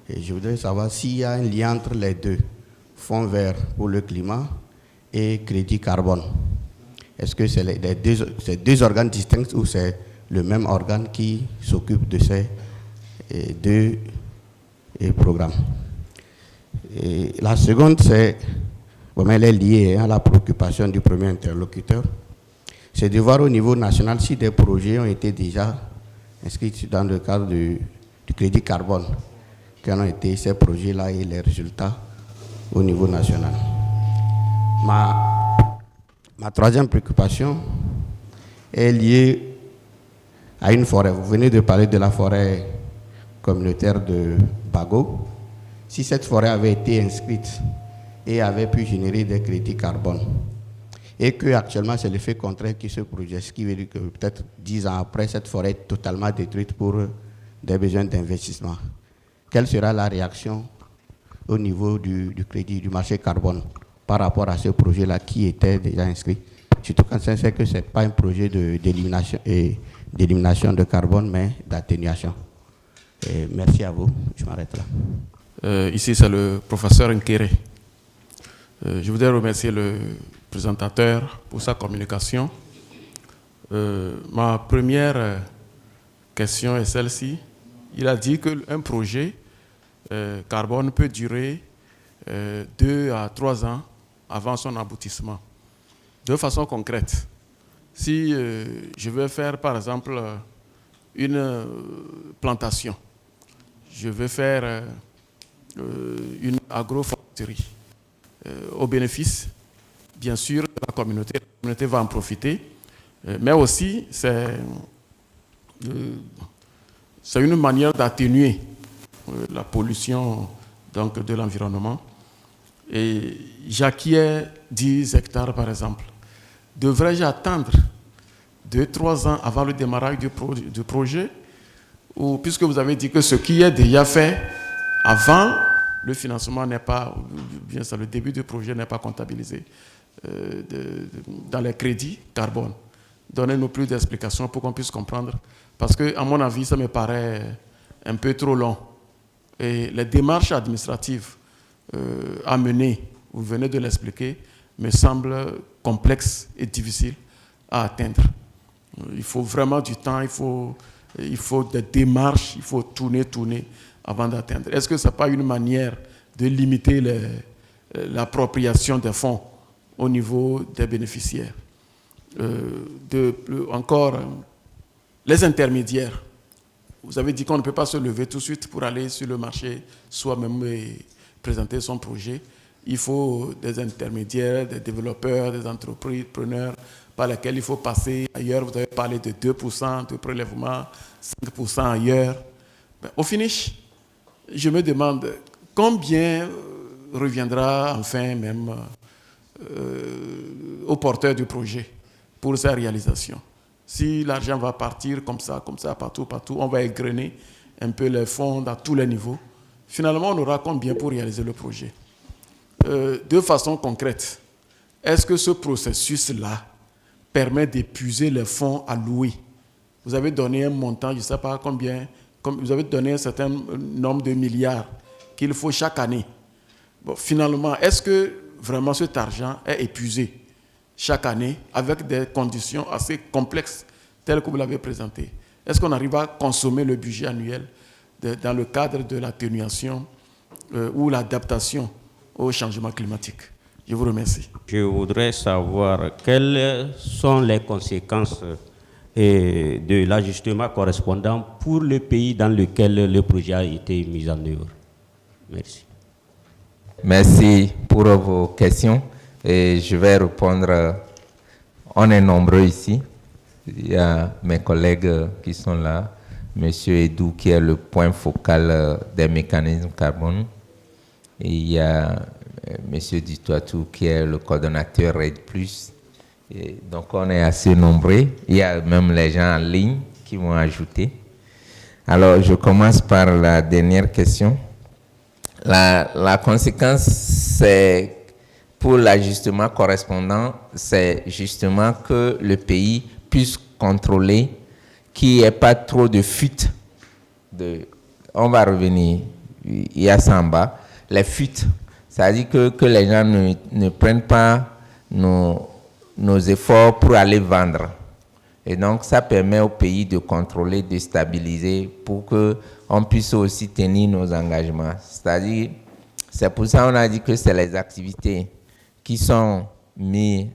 Et je voudrais savoir s'il y a un lien entre les deux, fonds vert pour le climat et crédit carbone. Est-ce que c'est deux organes distincts ou c'est le même organe qui s'occupe de ces deux programmes? Et la seconde, elle est liée à la préoccupation du premier interlocuteur. C'est de voir au niveau national si des projets ont été déjà inscrits dans le cadre du crédit carbone, quels ont été ces projets-là et les résultats au niveau national. Ma troisième préoccupation est liée à une forêt. Vous venez de parler de la forêt communautaire de Bago. Si cette forêt avait été inscrite et avait pu générer des crédits carbone, et qu'actuellement c'est l'effet contraire qui se produit, ce qui veut dire que peut-être 10 ans après, cette forêt est totalement détruite pour des besoins d'investissement, quelle sera la réaction au niveau du crédit, du marché carbone par rapport à ce projet-là qui était déjà inscrit? Surtout quand on sait que ce n'est pas un projet d'élimination de carbone, mais d'atténuation. Merci à vous, je m'arrête là. Ici, c'est le professeur Nkere. Je voudrais remercier le présentateur pour sa communication. Ma première question est celle-ci. Il a dit qu'un projet carbone peut durer 2 à 3 ans avant son aboutissement. De façon concrète, si je veux faire par exemple une plantation, je veux faire une agroforesterie au bénéfice, bien sûr, de la communauté va en profiter, mais aussi c'est une manière d'atténuer la pollution donc, de l'environnement. et j'acquiers 10 hectares par exemple, devrais-je attendre 2-3 ans avant le démarrage du projet, ou puisque vous avez dit que ce qui est déjà fait avant le financement n'est pas, bien ça, le début du projet n'est pas comptabilisé dans les crédits carbone. Donnez-nous plus d'explications pour qu'on puisse comprendre, parce que à mon avis, ça me paraît un peu trop long. Et les démarches administratives à mener, vous venez de l'expliquer, me semblent complexes et difficiles à atteindre. Il faut vraiment du temps, il faut des démarches, il faut tourner avant d'atteindre. Est-ce que ce n'est pas une manière de limiter l'appropriation des fonds au niveau des bénéficiaires? Encore, les intermédiaires. Vous avez dit qu'on ne peut pas se lever tout de suite pour aller sur le marché soi-même et présenter son projet. Il faut des intermédiaires, des développeurs, des entrepreneurs par lesquels il faut passer ailleurs. Vous avez parlé de 2% de prélèvement, 5% ailleurs. Au finish, je me demande combien reviendra enfin même au porteur du projet pour sa réalisation. Si l'argent va partir comme ça, partout, on va égrener un peu les fonds à tous les niveaux. Finalement, on aura combien pour réaliser le projet? De façon concrète, est-ce que ce processus-là permet d'épuiser les fonds alloués? Vous avez donné un montant, je ne sais pas combien, vous avez donné un certain nombre de milliards qu'il faut chaque année. Bon, finalement, est-ce que vraiment cet argent est épuisé chaque année avec des conditions assez complexes telles que vous l'avez présenté? Est-ce qu'on arrive à consommer le budget annuel dans le cadre de l'atténuation ou l'adaptation au changement climatique? Je vous remercie. Je voudrais savoir quelles sont les conséquences de l'ajustement correspondant pour le pays dans lequel le projet a été mis en œuvre. Merci. Merci pour vos questions. Et je vais répondre. On est nombreux ici. Il y a mes collègues qui sont là. Monsieur Edou, qui est le point focal des mécanismes carbone. Et il y a Monsieur Dutoitou, qui est le coordonnateur RED+. Et donc, on est assez nombreux. Il y a même les gens en ligne qui vont ajouter. Alors, je commence par la dernière question. La conséquence, c'est pour l'ajustement correspondant, c'est justement que le pays puisse contrôler qu'il n'y ait pas trop de fuites. On va revenir, il y a ça en bas. Les fuites, c'est-à-dire que les gens ne prennent pas nos efforts pour aller vendre. Et donc, ça permet au pays de contrôler, de stabiliser pour qu'on puisse aussi tenir nos engagements. C'est-à-dire, c'est pour ça qu'on a dit que c'est les activités qui sont mises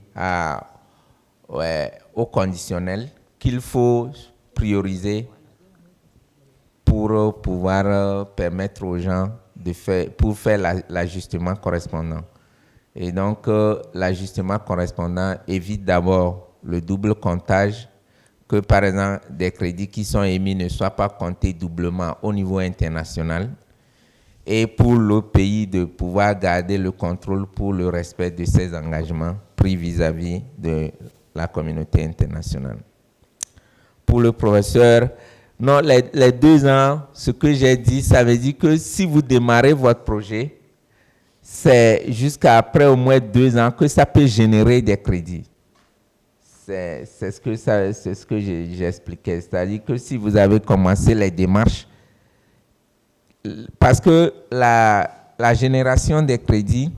au conditionnel qu'il faut prioriser pour pouvoir permettre aux gens pour faire l'ajustement correspondant. Et donc, l'ajustement correspondant évite d'abord le double comptage, que par exemple, des crédits qui sont émis ne soient pas comptés doublement au niveau international, et pour le pays de pouvoir garder le contrôle pour le respect de ses engagements pris vis-à-vis de la communauté internationale. Pour le professeur, non, les 2 ans, ce que j'ai dit, ça veut dire que si vous démarrez votre projet, c'est jusqu'à après au moins 2 ans que ça peut générer des crédits. C'est ce que j'expliquais. C'est-à-dire que si vous avez commencé les démarches, parce que la génération des crédits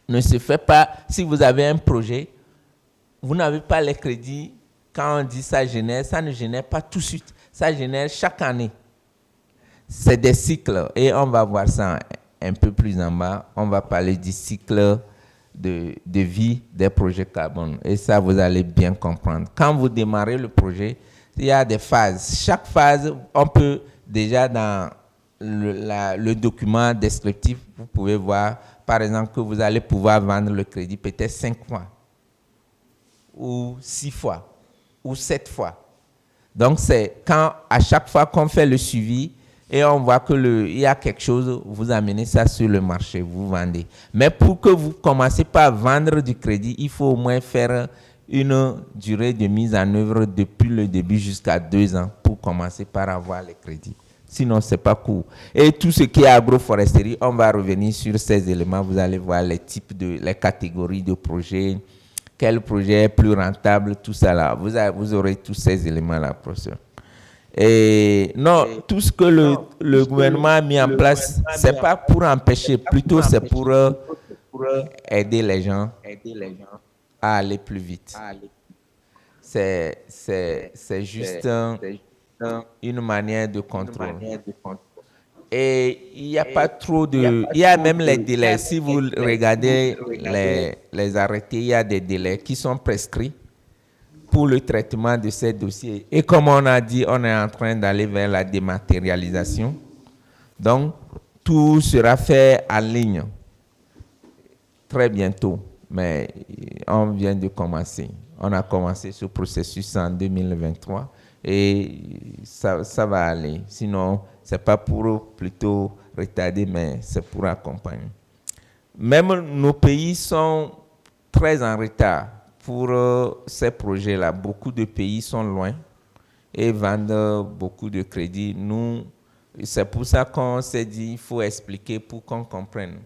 ne se fait pas, si vous avez un projet, vous n'avez pas les crédits, quand on dit ça ne génère pas tout de suite, ça génère chaque année. C'est des cycles et on va voir ça un peu plus en bas, on va parler du cycle de vie des projets carbone. Et ça, vous allez bien comprendre. Quand vous démarrez le projet, il y a des phases. Chaque phase, on peut déjà dans le document descriptif, vous pouvez voir, par exemple, que vous allez pouvoir vendre le crédit peut-être 5 fois, ou 6 fois, ou 7 fois. Donc, c'est quand, à chaque fois qu'on fait le suivi, et on voit il y a quelque chose, vous amenez ça sur le marché, vous vendez. Mais pour que vous commencez par vendre du crédit, il faut au moins faire une durée de mise en œuvre depuis le début jusqu'à 2 ans pour commencer par avoir les crédits. Sinon, ce n'est pas court. Et tout ce qui est agroforesterie, on va revenir sur ces éléments. Vous allez voir les catégories de projets, quel projet est plus rentable, tout ça là. Vous aurez tous ces éléments-là, professeur. Et non, tout ce que le gouvernement a mis en place, ce n'est pas pour empêcher, plutôt c'est pour aider les gens à aller plus vite. C'est juste une manière de contrôle. Et il n'y a pas trop de... Il y a même les délais. Si vous regardez les arrêtés, il y a des délais qui sont prescrits pour le traitement de ces dossiers. Et comme on a dit, on est en train d'aller vers la dématérialisation. Donc, tout sera fait en ligne très bientôt. Mais on vient de commencer. On a commencé ce processus en 2023 et ça va aller. Sinon, ce n'est pas pour plutôt retarder, mais c'est pour accompagner. Même nos pays sont très en retard pour ces projets-là. Beaucoup de pays sont loin et vendent beaucoup de crédits. Nous, c'est pour ça qu'on s'est dit qu'il faut expliquer pour qu'on comprenne.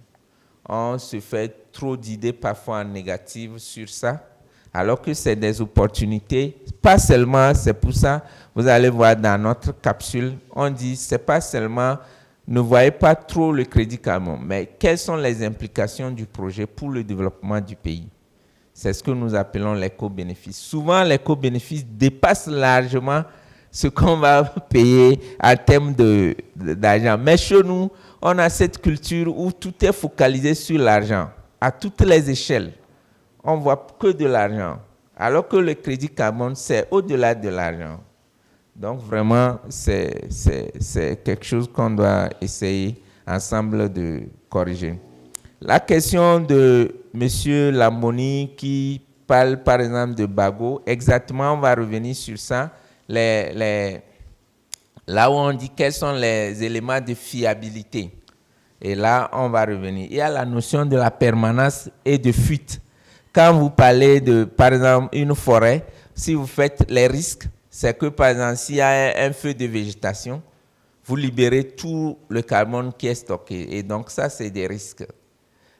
On se fait trop d'idées parfois négatives sur ça, alors que c'est des opportunités. Pas seulement, c'est pour ça, vous allez voir dans notre capsule, on dit, c'est pas seulement, ne voyez pas trop le crédit carbone, mais quelles sont les implications du projet pour le développement du pays. C'est ce que nous appelons l'éco-bénéfice. Souvent, l'éco-bénéfice dépasse largement ce qu'on va payer en termes d'argent. Mais chez nous, on a cette culture où tout est focalisé sur l'argent, à toutes les échelles. On ne voit que de l'argent, alors que le crédit carbone, c'est au-delà de l'argent. Donc vraiment, c'est quelque chose qu'on doit essayer ensemble de corriger. La question de M. Lamoni qui parle par exemple de Bago, exactement, on va revenir sur ça. Là où on dit quels sont les éléments de fiabilité. Et là, on va revenir. Il y a la notion de la permanence et de fuite. Quand vous parlez de, par exemple, une forêt, si vous faites les risques, c'est que, par exemple, s'il y a un feu de végétation, vous libérez tout le carbone qui est stocké. Et donc, ça, c'est des risques.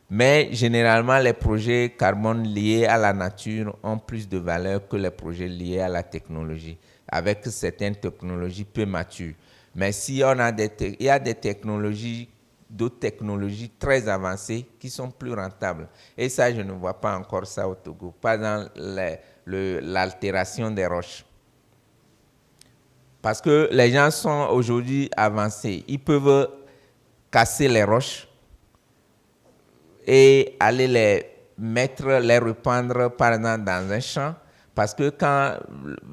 Mais généralement, les projets carbone liés à la nature ont plus de valeur que les projets liés à la technologie, avec certaines technologies peu matures. Mais si on a il y a des technologies, d'autres technologies très avancées qui sont plus rentables. Et ça, je ne vois pas encore ça au Togo. Par exemple, l'altération des roches. Parce que les gens sont aujourd'hui avancés. Ils peuvent casser les roches et aller les répandre, par exemple, dans un champ. Parce que quand,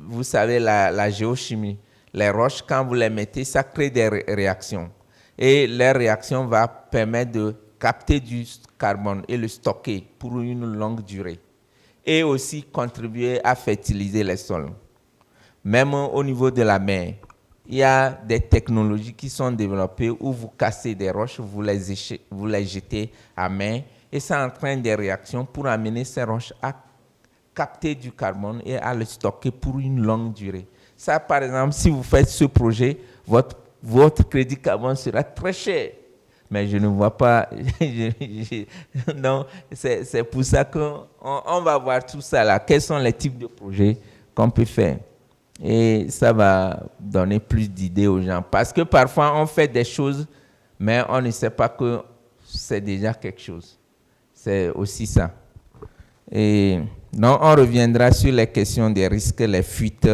vous savez, la géochimie, les roches, quand vous les mettez, ça crée des réactions. Et les réactions vont permettre de capter du carbone et le stocker pour une longue durée. Et aussi contribuer à fertiliser les sols. Même au niveau de la mer, il y a des technologies qui sont développées où vous cassez des roches, vous les jetez à mer et ça entraîne des réactions pour amener ces roches à capter du carbone et à le stocker pour une longue durée. Ça, par exemple, si vous faites ce projet, votre crédit carbone sera très cher. Mais je ne vois pas... non, c'est pour ça qu'on va voir tout ça là. Quels sont les types de projets qu'on peut faire? Et ça va donner plus d'idées aux gens. Parce que parfois, on fait des choses, mais on ne sait pas que c'est déjà quelque chose. C'est aussi ça. Et donc, on reviendra sur les questions des risques, les fuites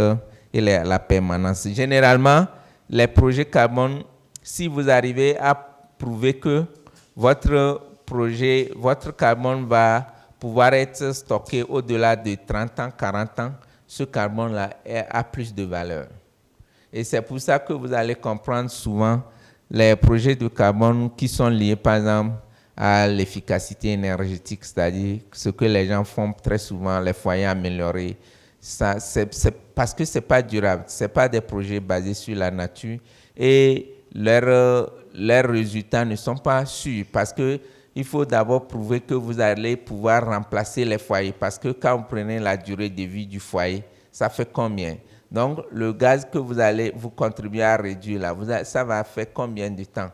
et la permanence. Généralement, les projets carbone, si vous arrivez à prouver que votre projet, votre carbone va pouvoir être stocké au-delà de 30 ans, 40 ans, ce carbone-là a plus de valeur. Et c'est pour ça que vous allez comprendre souvent les projets de carbone qui sont liés, par exemple, à l'efficacité énergétique, c'est-à-dire ce que les gens font très souvent, les foyers améliorés. Ça, c'est parce que ce n'est pas durable, ce n'est pas des projets basés sur la nature. Et leurs résultats ne sont pas sûrs parce qu'il faut d'abord prouver que vous allez pouvoir remplacer les foyers. Parce que quand vous prenez la durée de vie du foyer, ça fait combien? Donc, le gaz que vous allez vous contribuer à réduire, là, ça va faire combien de temps?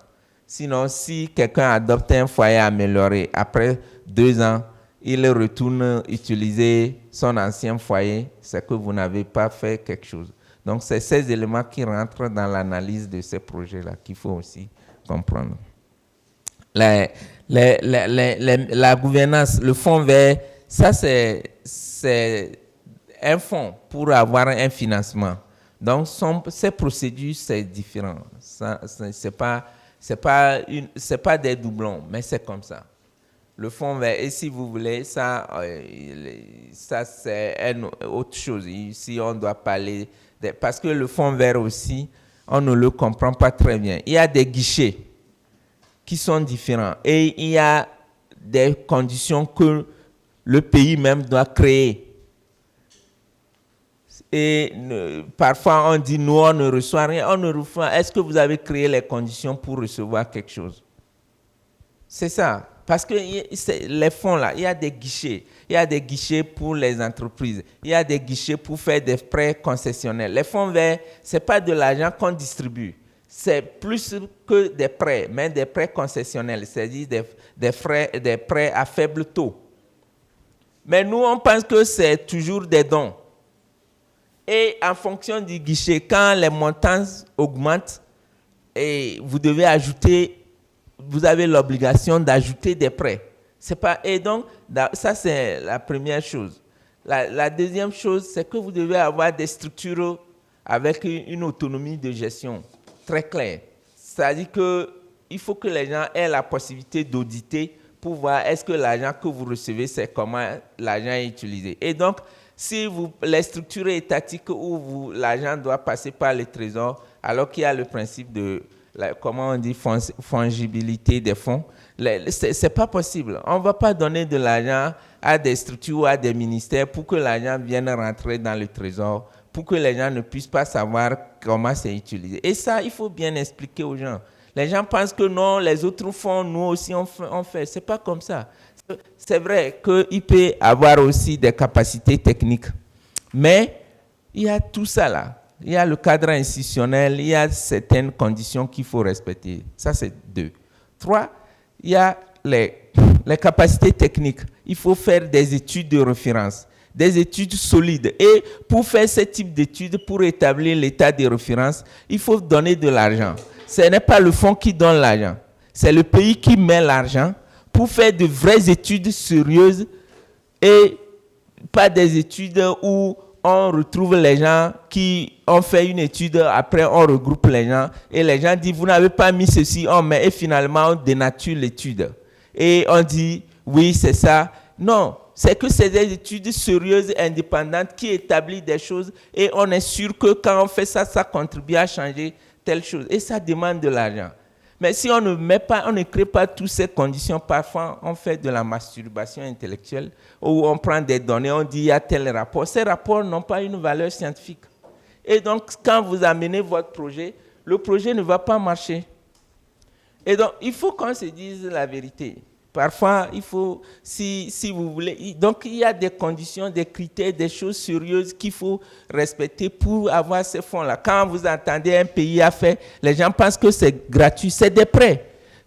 Sinon, si quelqu'un adopte un foyer amélioré, après 2 ans, il retourne utiliser son ancien foyer, c'est que vous n'avez pas fait quelque chose. Donc, c'est ces éléments qui rentrent dans l'analyse de ces projets-là qu'il faut aussi comprendre. La gouvernance, le fonds vert, ça c'est un fonds pour avoir un financement. Donc, ces procédures, c'est différent. C'est pas des doublons, mais c'est comme ça. Le fonds vert, et si vous voulez, ça c'est autre chose. Ici, on doit parler, parce que le fonds vert aussi, on ne le comprend pas très bien. Il y a des guichets qui sont différents et il y a des conditions que le pays même doit créer. Et parfois, on dit, nous, on ne reçoit rien, on ne reçoit. Est-ce que vous avez créé les conditions pour recevoir quelque chose? C'est ça. Parce que les fonds, là, il y a des guichets. Il y a des guichets pour les entreprises. Il y a des guichets pour faire des prêts concessionnels. Les fonds verts, ce n'est pas de l'argent qu'on distribue. C'est plus que des prêts, mais des prêts concessionnels, c'est-à-dire des prêts à faible taux. Mais nous, on pense que c'est toujours des dons. Et en fonction du guichet, quand les montants augmentent, et vous devez ajouter, vous avez l'obligation d'ajouter des prêts. C'est pas, et donc, ça c'est la première chose. La deuxième chose, c'est que vous devez avoir des structures avec une autonomie de gestion très claire. C'est-à-dire qu'il faut que les gens aient la possibilité d'auditer pour voir est-ce que l'argent que vous recevez, c'est comment l'argent est utilisé. Et donc, si les structures étatiques où l'argent doit passer par le trésor, alors qu'il y a le principe de, comment on dit, fongibilité des fonds, c'est pas possible. On ne va pas donner de l'argent à des structures ou à des ministères pour que l'argent vienne rentrer dans le trésor, pour que les gens ne puissent pas savoir comment c'est utilisé. Et ça, il faut bien expliquer aux gens. Les gens pensent que non, les autres font, nous aussi on fait. C'est pas comme ça. C'est vrai qu'il peut avoir aussi des capacités techniques, mais il y a tout ça là. Il y a le cadre institutionnel, il y a certaines conditions qu'il faut respecter. Ça, c'est 2. 3, il y a les capacités techniques. Il faut faire des études de référence, des études solides. Et pour faire ce type d'études, pour établir l'état de référence, il faut donner de l'argent. Ce n'est pas le fonds qui donne l'argent, c'est le pays qui met l'argent pour faire de vraies études sérieuses et pas des études où on retrouve les gens qui ont fait une étude, après on regroupe les gens et les gens disent vous n'avez pas mis ceci, on met et finalement on dénature l'étude. Et on dit oui c'est ça. Non, c'est que c'est des études sérieuses, indépendantes qui établissent des choses et on est sûr que quand on fait ça, ça contribue à changer telle chose. Et ça demande de l'argent. Mais si on ne crée pas toutes ces conditions, parfois on fait de la masturbation intellectuelle où on prend des données, on dit il y a tel rapport. Ces rapports n'ont pas une valeur scientifique. Et donc, quand vous amenez votre projet, le projet ne va pas marcher. Et donc, il faut qu'on se dise la vérité. Parfois, il faut, si vous voulez, donc il y a des conditions, des critères, des choses sérieuses qu'il faut respecter pour avoir ces fonds-là. Quand vous entendez un pays a fait, les gens pensent que c'est gratuit, c'est des prêts.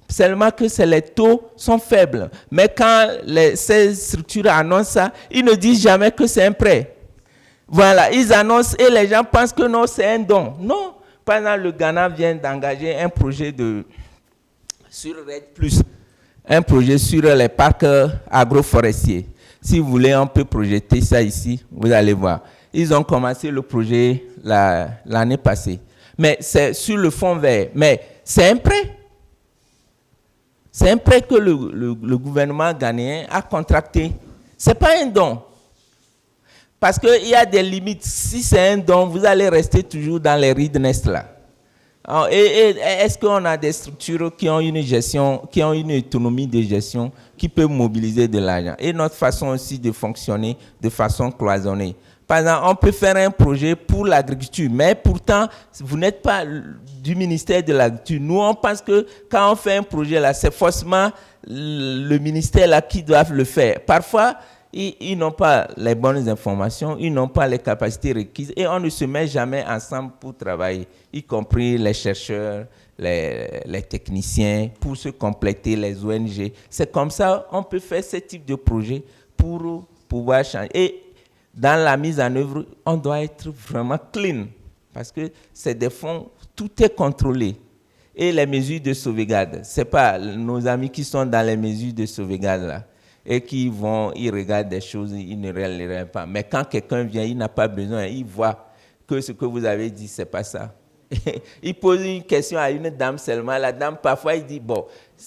Seulement que les taux sont faibles. Mais quand ces structures annoncent ça, ils ne disent jamais que c'est un prêt. Voilà, ils annoncent et les gens pensent que non, c'est un don. Non, par exemple, le Ghana vient d'engager un projet sur RED+. Un projet sur les parcs agroforestiers. Si vous voulez, on peut projeter ça ici, vous allez voir. Ils ont commencé le projet l'année passée. Mais c'est sur le fonds vert. Mais c'est un prêt. C'est un prêt que le gouvernement ghanéen a contracté. Ce n'est pas un don. Parce qu'il y a des limites. Si c'est un don, vous allez rester toujours dans les rides nest là. Et est-ce qu'on a des structures qui ont une gestion, qui ont une autonomie de gestion, qui peuvent mobiliser de l'argent? Et notre façon aussi de fonctionner de façon cloisonnée. Par exemple, on peut faire un projet pour l'agriculture, mais pourtant, vous n'êtes pas du ministère de l'agriculture. Nous, on pense que quand on fait un projet là, c'est forcément le ministère là qui doit le faire. Parfois, ils n'ont pas les bonnes informations, ils n'ont pas les capacités requises et on ne se met jamais ensemble pour travailler, y compris les chercheurs, les techniciens, pour se compléter, les ONG. C'est comme ça qu'on peut faire ce type de projet pour pouvoir changer. Et dans la mise en œuvre, on doit être vraiment clean parce que c'est des fonds, tout est contrôlé. Et les mesures de sauvegarde, ce n'est pas nos amis qui sont dans les mesures de sauvegarde là et qui vont, ils regardent des choses, ils ne réalisent pas. Mais quand quelqu'un vient, il n'a pas besoin, il voit que ce que vous avez dit, ce n'est pas ça. Il pose une question à une dame seulement. La dame, parfois, il dit, bon,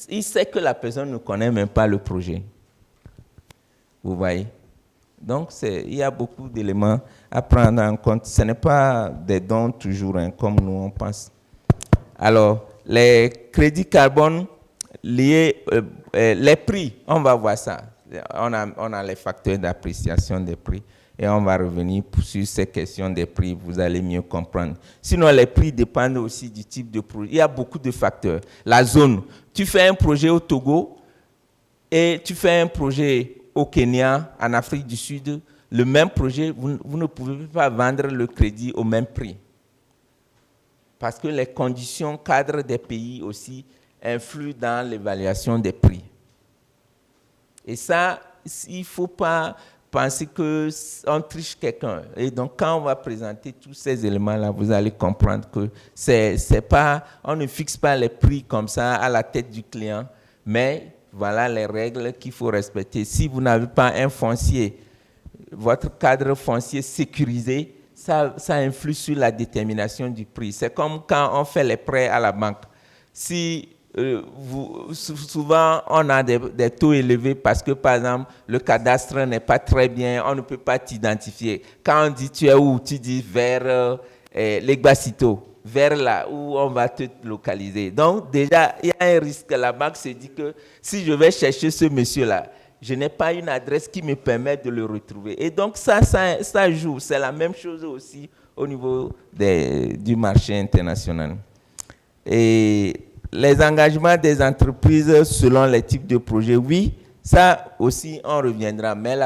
il sait que la personne ne connaît même pas le projet. Vous voyez? Donc, il y a beaucoup d'éléments à prendre en compte. Ce n'est pas des dons toujours, hein, comme nous, on pense. Alors, les crédits carbone liés, les prix, on va voir ça. On a les facteurs d'appréciation des prix et on va revenir sur ces questions des prix, vous allez mieux comprendre. Sinon, les prix dépendent aussi du type de projet. Il y a beaucoup de facteurs. La zone, tu fais un projet au Togo et tu fais un projet au Kenya, en Afrique du Sud, le même projet, vous ne pouvez pas vendre le crédit au même prix. Parce que les conditions cadres des pays aussi influent dans l'évaluation des prix. Et ça, il ne faut pas penser qu'on triche quelqu'un. Et donc, quand on va présenter tous ces éléments-là, vous allez comprendre que c'est pas, on ne fixe pas les prix comme ça à la tête du client, mais voilà les règles qu'il faut respecter. Si vous n'avez pas un foncier, votre cadre foncier sécurisé, ça influe sur la détermination du prix. C'est comme quand on fait les prêts à la banque. Si souvent, on a des taux élevés parce que, par exemple, le cadastre n'est pas très bien, on ne peut pas t'identifier. Quand on dit tu es où, tu dis vers l'Egbacito, vers là où on va te localiser. Donc, déjà, il y a un risque. La banque se dit que si je vais chercher ce monsieur-là, je n'ai pas une adresse qui me permet de le retrouver. Et donc, ça joue. C'est la même chose aussi au niveau du marché international. Et les engagements des entreprises selon les types de projets, oui, ça aussi, on reviendra. Mais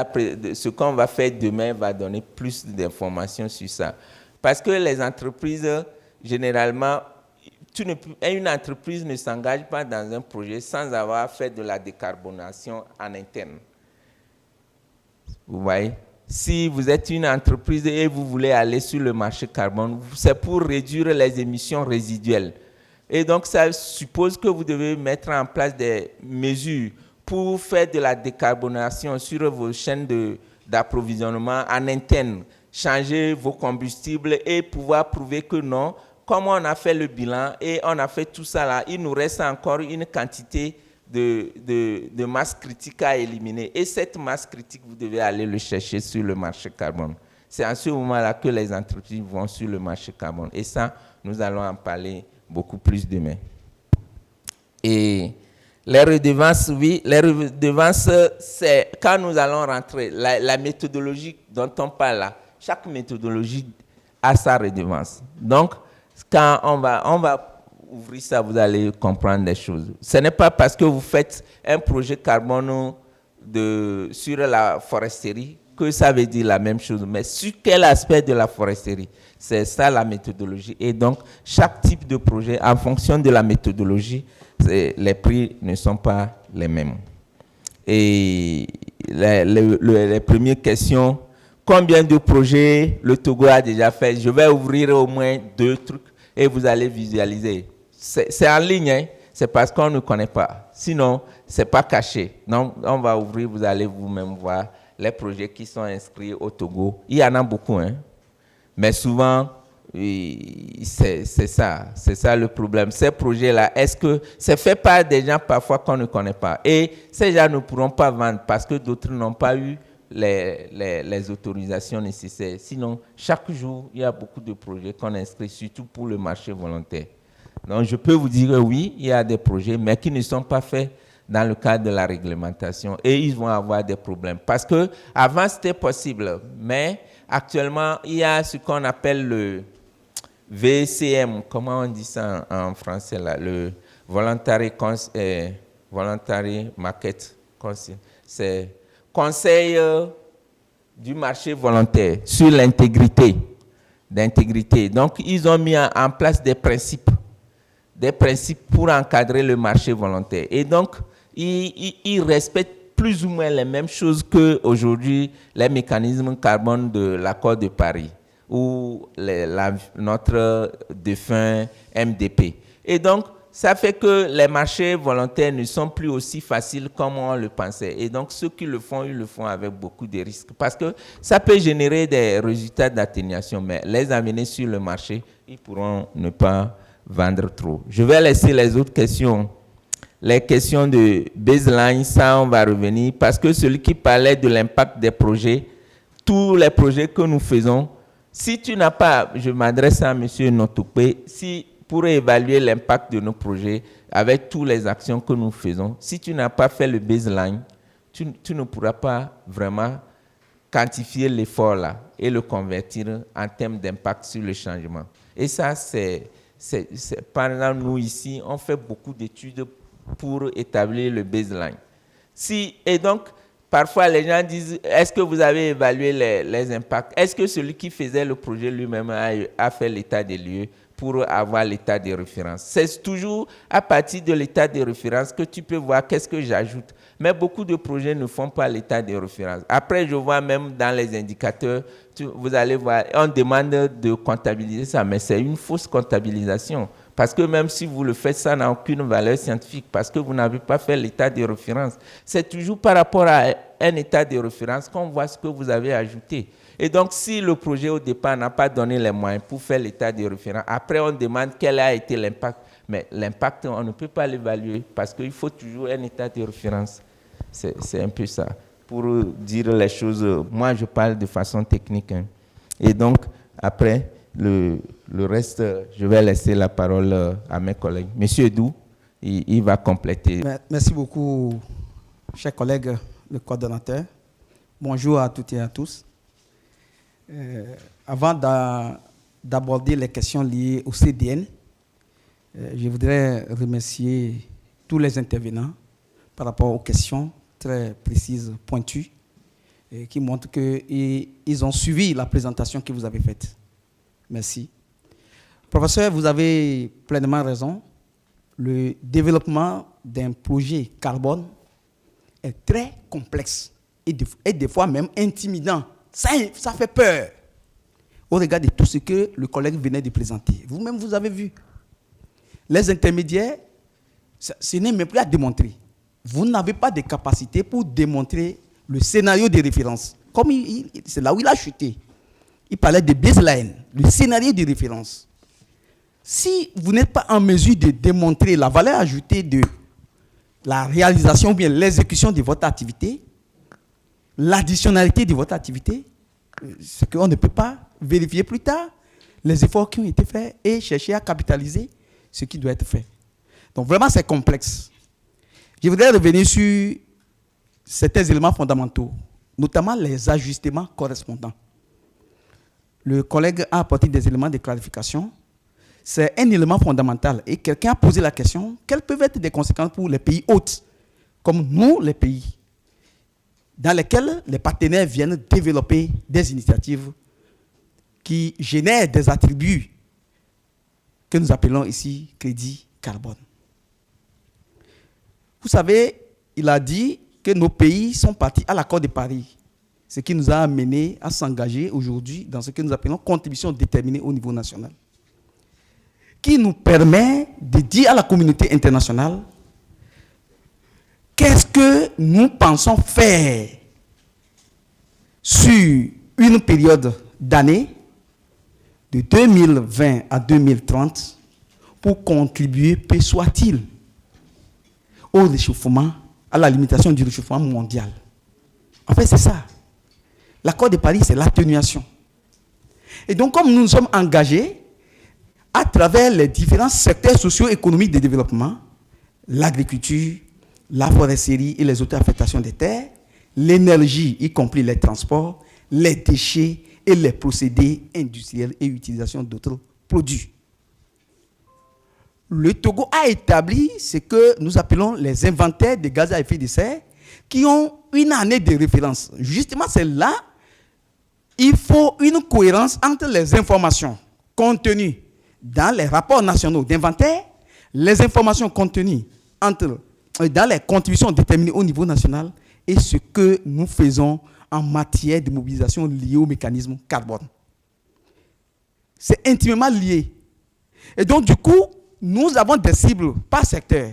ce qu'on va faire demain va donner plus d'informations sur ça. Parce que les entreprises, généralement, une entreprise ne s'engage pas dans un projet sans avoir fait de la décarbonation en interne. Vous voyez? Si vous êtes une entreprise et vous voulez aller sur le marché carbone, c'est pour réduire les émissions résiduelles. Et donc, ça suppose que vous devez mettre en place des mesures pour faire de la décarbonation sur vos chaînes d'approvisionnement en interne, changer vos combustibles et pouvoir prouver que non, comme on a fait le bilan et on a fait tout ça là, il nous reste encore une quantité de masse critique à éliminer. Et cette masse critique, vous devez aller le chercher sur le marché carbone. C'est en ce moment-là que les entreprises vont sur le marché carbone. Et ça, nous allons en parler beaucoup plus demain. Et les redevances, oui, les redevances, c'est quand nous allons rentrer, la méthodologie dont on parle là, chaque méthodologie a sa redevance. Donc, quand on va ouvrir ça, vous allez comprendre des choses. Ce n'est pas parce que vous faites un projet carbone sur la foresterie que ça veut dire la même chose, mais sur quel aspect de la foresterie? C'est ça la méthodologie. Et donc, chaque type de projet, en fonction de la méthodologie, les prix ne sont pas les mêmes. Et les premières questions, combien de projets le Togo a déjà fait? Je vais ouvrir au moins 2 trucs et vous allez visualiser. C'est en ligne, hein? C'est parce qu'on ne connaît pas. Sinon, ce n'est pas caché. Donc, on va ouvrir, vous allez vous-même voir les projets qui sont inscrits au Togo. Il y en a beaucoup, hein? Mais souvent, c'est ça le problème. Ces projets-là, est-ce que c'est fait par des gens parfois qu'on ne connaît pas? Et ces gens ne pourront pas vendre parce que d'autres n'ont pas eu les autorisations nécessaires. Sinon, chaque jour, il y a beaucoup de projets qu'on inscrit, surtout pour le marché volontaire. Donc, je peux vous dire que oui, il y a des projets, mais qui ne sont pas faits dans le cadre de la réglementation. Et ils vont avoir des problèmes. Parce qu'avant, c'était possible, mais actuellement, il y a ce qu'on appelle le VCM, comment on dit ça en français là, le Voluntary Market Council. C'est Conseil du marché volontaire sur d'intégrité. Donc, ils ont mis en place des principes pour encadrer le marché volontaire. Et donc, ils respectent plus ou moins les mêmes choses qu'aujourd'hui les mécanismes carbone de l'accord de Paris ou notre défunt MDP. Et donc, ça fait que les marchés volontaires ne sont plus aussi faciles comme on le pensait. Et donc, ceux qui le font, ils le font avec beaucoup de risques. Parce que ça peut générer des résultats d'atténuation, mais les amener sur le marché, ils pourront ne pas vendre trop. Je vais laisser les autres questions. Les questions de baseline, ça, on va revenir. Parce que celui qui parlait de l'impact des projets, tous les projets que nous faisons, si tu n'as pas, je m'adresse à M. Notokwe, si pour évaluer l'impact de nos projets avec toutes les actions que nous faisons, si tu n'as pas fait le baseline, tu ne pourras pas vraiment quantifier l'effort là et le convertir en termes d'impact sur le changement. Et ça, par exemple, nous ici, on fait beaucoup d'études pour établir le baseline. Et donc, parfois, les gens disent, est-ce que vous avez évalué les impacts? Est-ce que celui qui faisait le projet lui-même a fait l'état des lieux pour avoir l'état de référence? C'est toujours à partir de l'état de référence que tu peux voir qu'est-ce que j'ajoute. Mais beaucoup de projets ne font pas l'état de référence. Après, je vois même dans les indicateurs, vous allez voir, on demande de comptabiliser ça, mais c'est une fausse comptabilisation. Parce que même si vous le faites, ça n'a aucune valeur scientifique, parce que vous n'avez pas fait l'état de référence. C'est toujours par rapport à un état de référence qu'on voit ce que vous avez ajouté. Et donc, si le projet au départ n'a pas donné les moyens pour faire l'état de référence, après on demande quel a été l'impact. Mais l'impact, on ne peut pas l'évaluer parce qu'il faut toujours un état de référence. C'est un peu ça. Pour dire les choses, moi je parle de façon technique. Hein. Et donc, après, le reste, je vais laisser la parole à mes collègues. Monsieur Edou, il va compléter. Merci beaucoup, chers collègues, le coordonnateur. Bonjour à toutes et à tous. Avant d'aborder les questions liées au CDN, je voudrais remercier tous les intervenants par rapport aux questions très précises, pointues, qui montrent qu'ils ont suivi la présentation que vous avez faite. Merci. Professeur, vous avez pleinement raison. Le développement d'un projet carbone est très complexe et des fois même intimidant. Ça fait peur au regard de tout ce que le collègue venait de présenter. Vous-même, vous avez vu. Les intermédiaires, ce n'est même plus à démontrer. Vous n'avez pas de capacité pour démontrer le scénario de référence. Comme c'est là où il a chuté. Il parlait de baseline, le scénario de référence. Si vous n'êtes pas en mesure de démontrer la valeur ajoutée de la réalisation ou bien l'exécution de votre activité, l'additionnalité de votre activité, c'est qu'on ne peut pas vérifier plus tard les efforts qui ont été faits et chercher à capitaliser ce qui doit être fait. Donc vraiment, c'est complexe. Je voudrais revenir sur certains éléments fondamentaux, notamment les ajustements correspondants. Le collègue a apporté des éléments de clarification. C'est un élément fondamental. Et quelqu'un a posé la question, quelles peuvent être des conséquences pour les pays hôtes, comme nous, les pays, dans lesquels les partenaires viennent développer des initiatives qui génèrent des attributs que nous appelons ici crédit carbone. Vous savez, il a dit que nos pays sont partis à l'accord de Paris, ce qui nous a amené à s'engager aujourd'hui dans ce que nous appelons contribution déterminée au niveau national, qui nous permet de dire à la communauté internationale qu'est-ce que nous pensons faire sur une période d'années de 2020 à 2030 pour contribuer, peu soit-il, au réchauffement, à la limitation du réchauffement mondial. En fait, c'est ça. L'accord de Paris, c'est l'atténuation. Et donc, comme nous nous sommes engagés à travers les différents secteurs socio-économiques de développement, l'agriculture, la foresterie et les autres affectations des terres, l'énergie, y compris les transports, les déchets et les procédés industriels et utilisation d'autres produits. Le Togo a établi ce que nous appelons les inventaires de gaz à effet de serre qui ont une année de référence. Justement, c'est là, il faut une cohérence entre les informations contenues dans les rapports nationaux d'inventaire, les informations contenues dans les contributions déterminées au niveau national et ce que nous faisons en matière de mobilisation liée au mécanisme carbone. C'est intimement lié. Et donc, du coup, nous avons des cibles par secteur.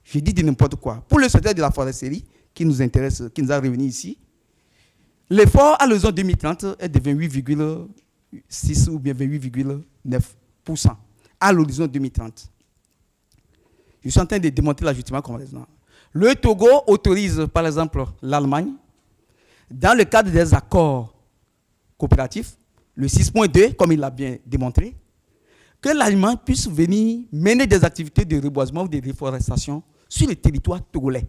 Je dis de n'importe quoi. Pour le secteur de la foresterie, qui nous intéresse, qui nous a réunis ici, l'effort à l'horizon 2030 est de 28,6 ou bien 28,9% à l'horizon 2030. Je suis en train de démontrer l'ajustement correspondant. Le Togo autorise, par exemple, l'Allemagne, dans le cadre des accords coopératifs, le 6.2, comme il l'a bien démontré, que l'Allemagne puisse venir mener des activités de reboisement ou de reforestation sur le territoire togolais.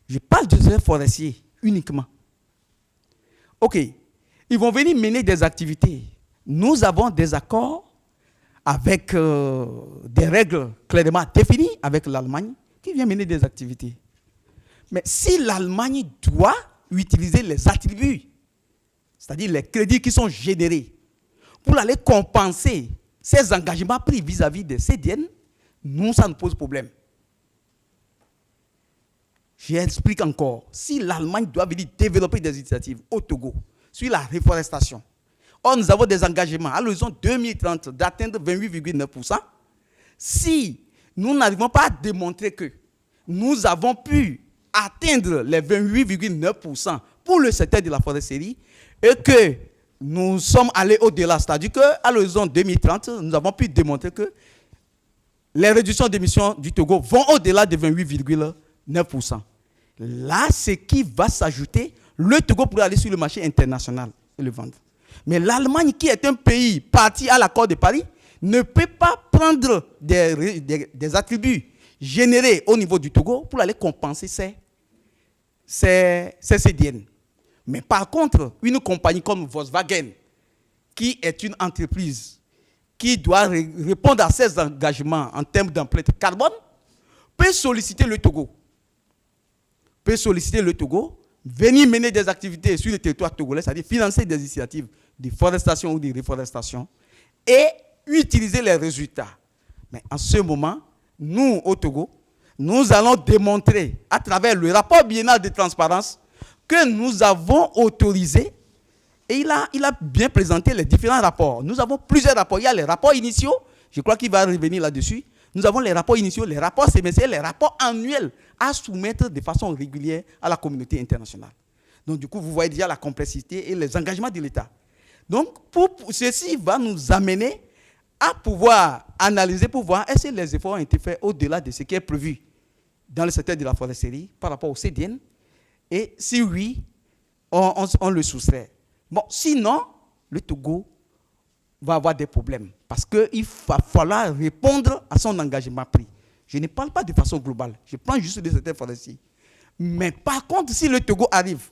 Je parle de ces forestiers uniquement. OK, ils vont venir mener des activités. Nous avons des accords avec des règles clairement définies avec l'Allemagne qui vient mener des activités. Mais si l'Allemagne doit utiliser les attributs, c'est-à-dire les crédits qui sont générés, pour aller compenser ces engagements pris vis-à-vis des CDN, nous, ça nous pose problème. J'explique encore. Si l'Allemagne doit venir développer des initiatives au Togo sur la reforestation, or nous avons des engagements à l'horizon 2030 d'atteindre 28,9%, si nous n'arrivons pas à démontrer que nous avons pu atteindre les 28,9% pour le secteur de la foresterie et que nous sommes allés au-delà, c'est-à-dire qu'à l'horizon 2030, nous avons pu démontrer que les réductions d'émissions du Togo vont au-delà de 28,9%. Là, ce qui va s'ajouter, le Togo pourrait aller sur le marché international et le vendre. Mais l'Allemagne, qui est un pays parti à l'accord de Paris, ne peut pas prendre des attributs générés au niveau du Togo pour aller compenser ces CDN. Mais par contre, une compagnie comme Volkswagen, qui est une entreprise qui doit répondre à ses engagements en termes d'empreinte carbone, peut solliciter le Togo. Venir mener des activités sur le territoire togolais, c'est-à-dire financer des initiatives de forestation ou de reforestation et utiliser les résultats. Mais en ce moment, nous, au Togo, nous allons démontrer à travers le rapport biennal de transparence que nous avons autorisé, et il a bien présenté les différents rapports. Nous avons plusieurs rapports. Il y a les rapports initiaux, je crois qu'il va revenir là-dessus. Nous avons les rapports initiaux, les rapports semestriels, les rapports annuels à soumettre de façon régulière à la communauté internationale. Donc du coup, vous voyez déjà la complexité et les engagements de l'État. Donc ceci va nous amener à pouvoir analyser, pour voir est-ce que les efforts ont été faits au-delà de ce qui est prévu dans le secteur de la foresterie par rapport au CDN. Et si oui, on le soustrait. Bon, sinon, le Togo va avoir des problèmes parce qu'il va falloir répondre à son engagement pris. Je ne parle pas de façon globale, je prends juste le secteur forestier. Mais par contre, si le Togo arrive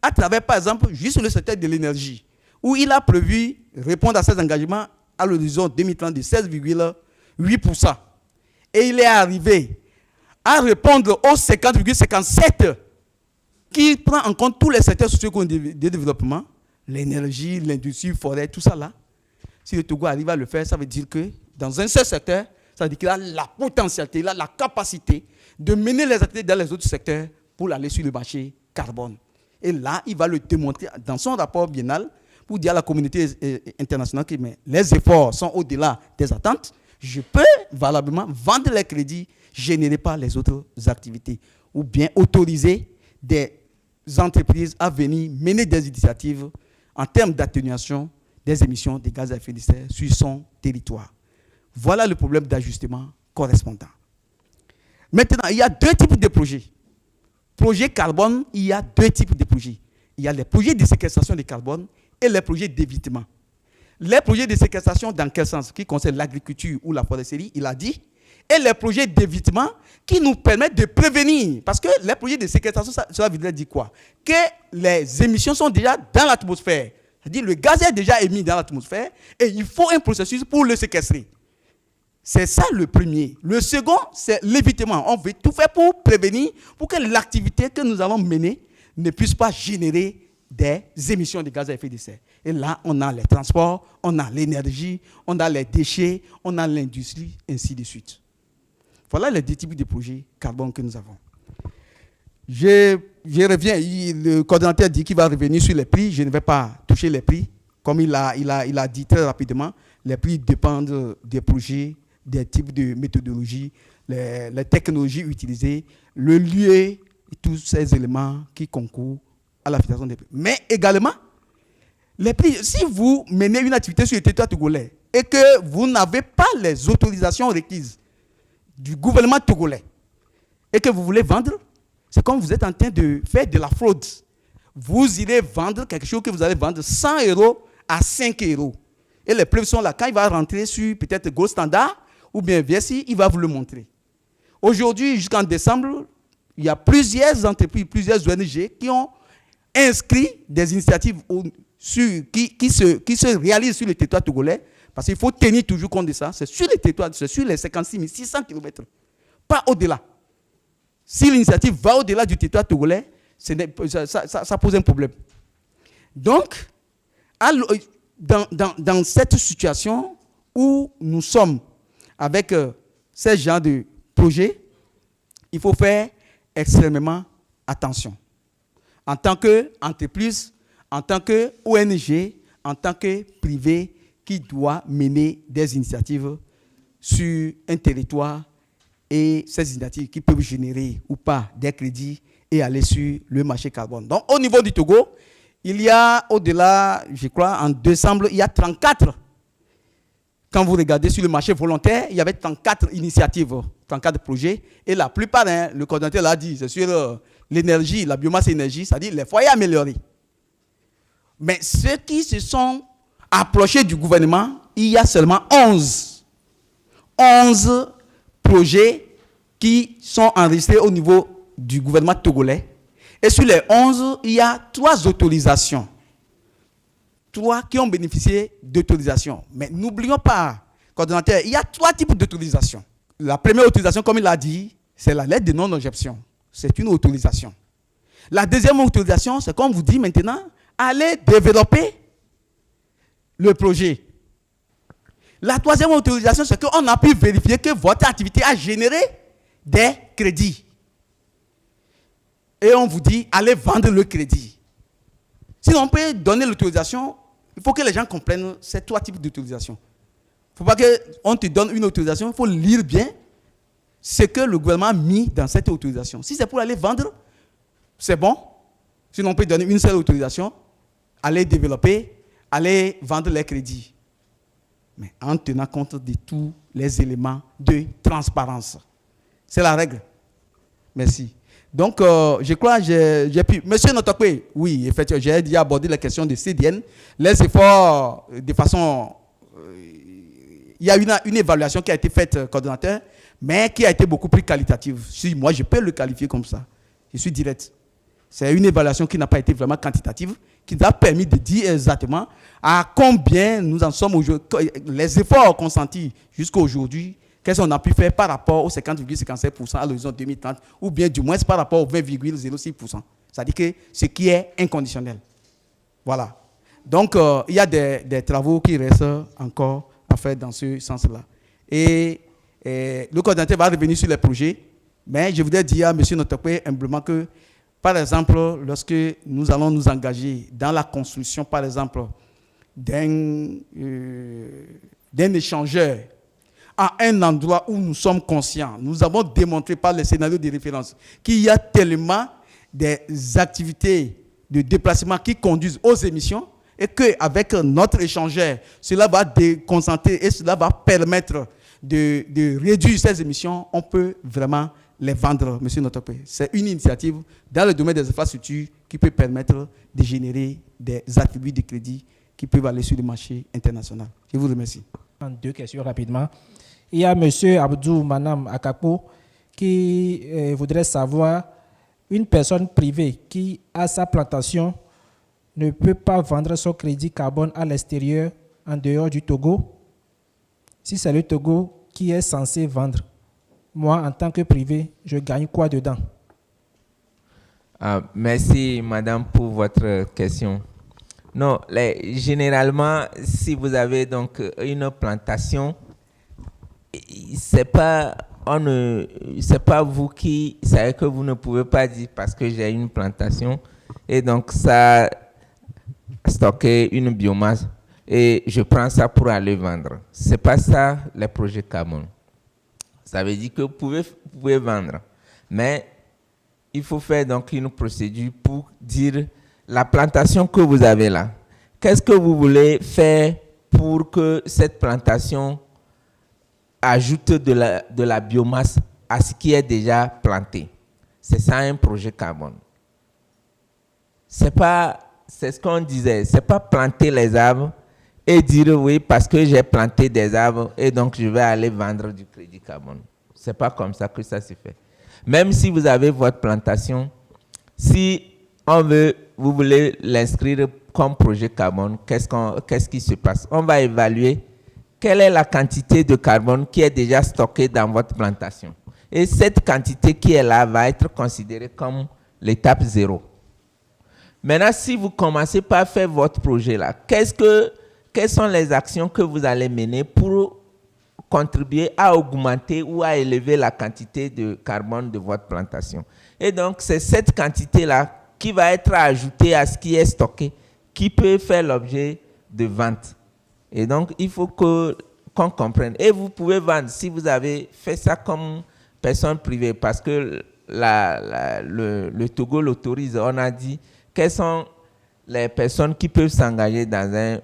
à travers, par exemple, juste le secteur de l'énergie, où il a prévu répondre à ses engagements à l'horizon 2030 de 16,8%, et il est arrivé à répondre aux 50,57% qui prend en compte tous les secteurs socio-économiques de développement, l'énergie, l'industrie, forêt, tout ça là. Si le Togo arrive à le faire, ça veut dire que dans un seul secteur, ça veut dire qu'il a la potentialité, il a la capacité de mener les activités dans les autres secteurs pour aller sur le marché carbone. Et là, il va le démontrer dans son rapport biennal pour dire à la communauté internationale que les efforts sont au-delà des attentes. Je peux valablement vendre les crédits générés par les autres activités ou bien autoriser des entreprises à venir mener des initiatives en termes d'atténuation des émissions de gaz à effet de serre sur son territoire. Voilà le problème d'ajustement correspondant. Maintenant, il y a deux types de projets. Projet carbone, il y a deux types de projets. Il y a les projets de séquestration de carbone et les projets d'évitement. Les projets de séquestration, dans quel sens? Qui concerne l'agriculture ou la foresterie, il a dit, et les projets d'évitement qui nous permettent de prévenir. Parce que les projets de séquestration, cela voudrait dire quoi? Que les émissions sont déjà dans l'atmosphère. C'est-à-dire le gaz est déjà émis dans l'atmosphère et il faut un processus pour le séquestrer. C'est ça le premier. Le second, c'est l'évitement. On veut tout faire pour prévenir, pour que l'activité que nous allons mener ne puisse pas générer des émissions de gaz à effet de serre. Et là, on a les transports, on a l'énergie, on a les déchets, on a l'industrie, ainsi de suite. Voilà les deux types de projets carbone que nous avons. Je reviens, le coordonnateur dit qu'il va revenir sur les prix. Je ne vais pas toucher les prix. Comme il a dit très rapidement, les prix dépendent des projets, des types de méthodologies, les technologies utilisées, le lieu et tous ces éléments qui concourent à la fixation des prix. Mais également, les prix, si vous menez une activité sur le territoire togolais et que vous n'avez pas les autorisations requises du gouvernement togolais et que vous voulez vendre, c'est comme vous êtes en train de faire de la fraude. Vous irez vendre quelque chose que vous allez vendre 100 € à 5 €. Et les preuves sont là. Quand il va rentrer sur peut-être Gold Standard ou bien VSI, il va vous le montrer. Aujourd'hui, jusqu'en décembre, il y a plusieurs entreprises, plusieurs ONG qui ont inscrit des initiatives qui se réalisent sur le territoire togolais. Parce qu'il faut tenir toujours compte de ça. C'est sur les territoires, c'est sur les 56 600 km. Pas au-delà. Si l'initiative va au-delà du territoire togolais, ça pose un problème. Donc, dans cette situation où nous sommes avec ces genres de projets, il faut faire extrêmement attention. En tant qu'entreprise, en tant qu'ONG, en tant que privé qui doit mener des initiatives sur un territoire et ces initiatives qui peuvent générer ou pas des crédits et aller sur le marché carbone. Donc, au niveau du Togo, il y a au-delà, je crois, en décembre, il y a 34. Quand vous regardez sur le marché volontaire, il y avait 34 initiatives, 34 projets. Et la plupart, le coordonnateur l'a dit, c'est sur l'énergie, la biomasse énergie, c'est-à-dire les foyers améliorés. Mais ceux qui se sont approchés du gouvernement, il y a seulement 11 projets qui sont enregistrés au niveau du gouvernement togolais. Et sur les 11, il y a 3 autorisations. 3 qui ont bénéficié d'autorisations. Mais n'oublions pas, coordonnateur, il y a 3 types d'autorisations. La première autorisation, comme il a dit, c'est la lettre de non-objection. C'est une autorisation. La deuxième autorisation, c'est comme vous dit maintenant, allez développer le projet. La troisième autorisation, c'est qu'on a pu vérifier que votre activité a généré des crédits. Et on vous dit, allez vendre le crédit. Sinon, on peut donner l'autorisation. Il faut que les gens comprennent ces 3 types d'autorisation. Il ne faut pas qu'on te donne une autorisation. Il faut lire bien ce que le gouvernement a mis dans cette autorisation. Si c'est pour aller vendre, c'est bon. Sinon, on peut donner une seule autorisation, aller développer, aller vendre les crédits. Mais en tenant compte de tous les éléments de transparence. C'est la règle. Merci. Donc, je crois que j'ai pu... Monsieur Notokwe, oui, effectivement, j'ai déjà abordé la question de CDN. Les efforts, de façon... il y a une évaluation qui a été faite, coordonnateur, mais qui a été beaucoup plus qualitative. Si moi, je peux le qualifier comme ça. Je suis direct. C'est une évaluation qui n'a pas été vraiment quantitative, qui nous a permis de dire exactement à combien nous en sommes aujourd'hui, les efforts consentis jusqu'à aujourd'hui, qu'est-ce qu'on a pu faire par rapport aux 50,57% à l'horizon 2030, ou bien du moins par rapport aux 20,06%. C'est-à-dire que ce qui est inconditionnel. Voilà. Donc, il y a des travaux qui restent encore à faire dans ce sens-là. Et le coordinateur va revenir sur les projets, mais je voudrais dire à M. Notokwe humblement que, par exemple, lorsque nous allons nous engager dans la construction, par exemple, d'un échangeur à un endroit où nous sommes conscients, nous avons démontré par les scénarios de référence qu'il y a tellement des activités de déplacement qui conduisent aux émissions et qu'avec notre échangeur, cela va déconcentrer et cela va permettre de réduire ces émissions. On peut vraiment les vendre, M. Notokwe. C'est une initiative dans le domaine des infrastructures qui peut permettre de générer des attributs de crédit qui peuvent aller sur le marché international. Je vous remercie. 2 questions rapidement. Il y a M. Abdou Manam Akapo qui voudrait savoir, une personne privée qui a sa plantation ne peut pas vendre son crédit carbone à l'extérieur, en dehors du Togo. Si c'est le Togo qui est censé vendre, moi, en tant que privé, je gagne quoi dedans? Merci, madame, pour votre question. Non, généralement, si vous avez donc une plantation, c'est pas vous qui savez que vous ne pouvez pas dire parce que j'ai une plantation et donc ça stocker une biomasse et je prends ça pour aller vendre. C'est pas ça les projets carbone. Ça veut dire que vous pouvez vendre, mais il faut faire donc une procédure pour dire la plantation que vous avez là. Qu'est-ce que vous voulez faire pour que cette plantation ajoute de la biomasse à ce qui est déjà planté? C'est ça un projet carbone. C'est ce qu'on disait, c'est pas planter les arbres et dire oui parce que j'ai planté des arbres et donc je vais aller vendre du crédit carbone. C'est pas comme ça que ça se fait. Même si vous avez votre plantation, si vous voulez l'inscrire comme projet carbone, qu'est-ce qui se passe? On va évaluer quelle est la quantité de carbone qui est déjà stockée dans votre plantation. Et cette quantité qui est là va être considérée comme l'étape 0. Maintenant, si vous commencez par faire votre projet là, quelles sont les actions que vous allez mener pour contribuer à augmenter ou à élever la quantité de carbone de votre plantation? Et donc, c'est cette quantité-là qui va être ajoutée à ce qui est stocké, qui peut faire l'objet de vente. Et donc, il faut qu'on comprenne. Et vous pouvez vendre si vous avez fait ça comme personne privée, parce que le Togo l'autorise. On a dit quelles sont les personnes qui peuvent s'engager dans un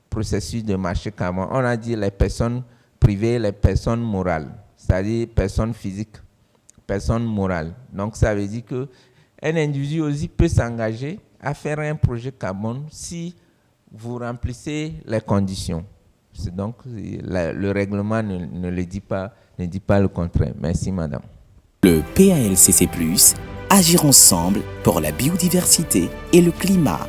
processus de marché carbone. On a dit les personnes privées, les personnes morales, c'est-à-dire personnes physiques, personnes morales. Donc, ça veut dire qu'un individu aussi peut s'engager à faire un projet carbone si vous remplissez les conditions. Donc, le règlement ne dit pas le contraire. Merci, madame. Le PALCC+, agir ensemble pour la biodiversité et le climat.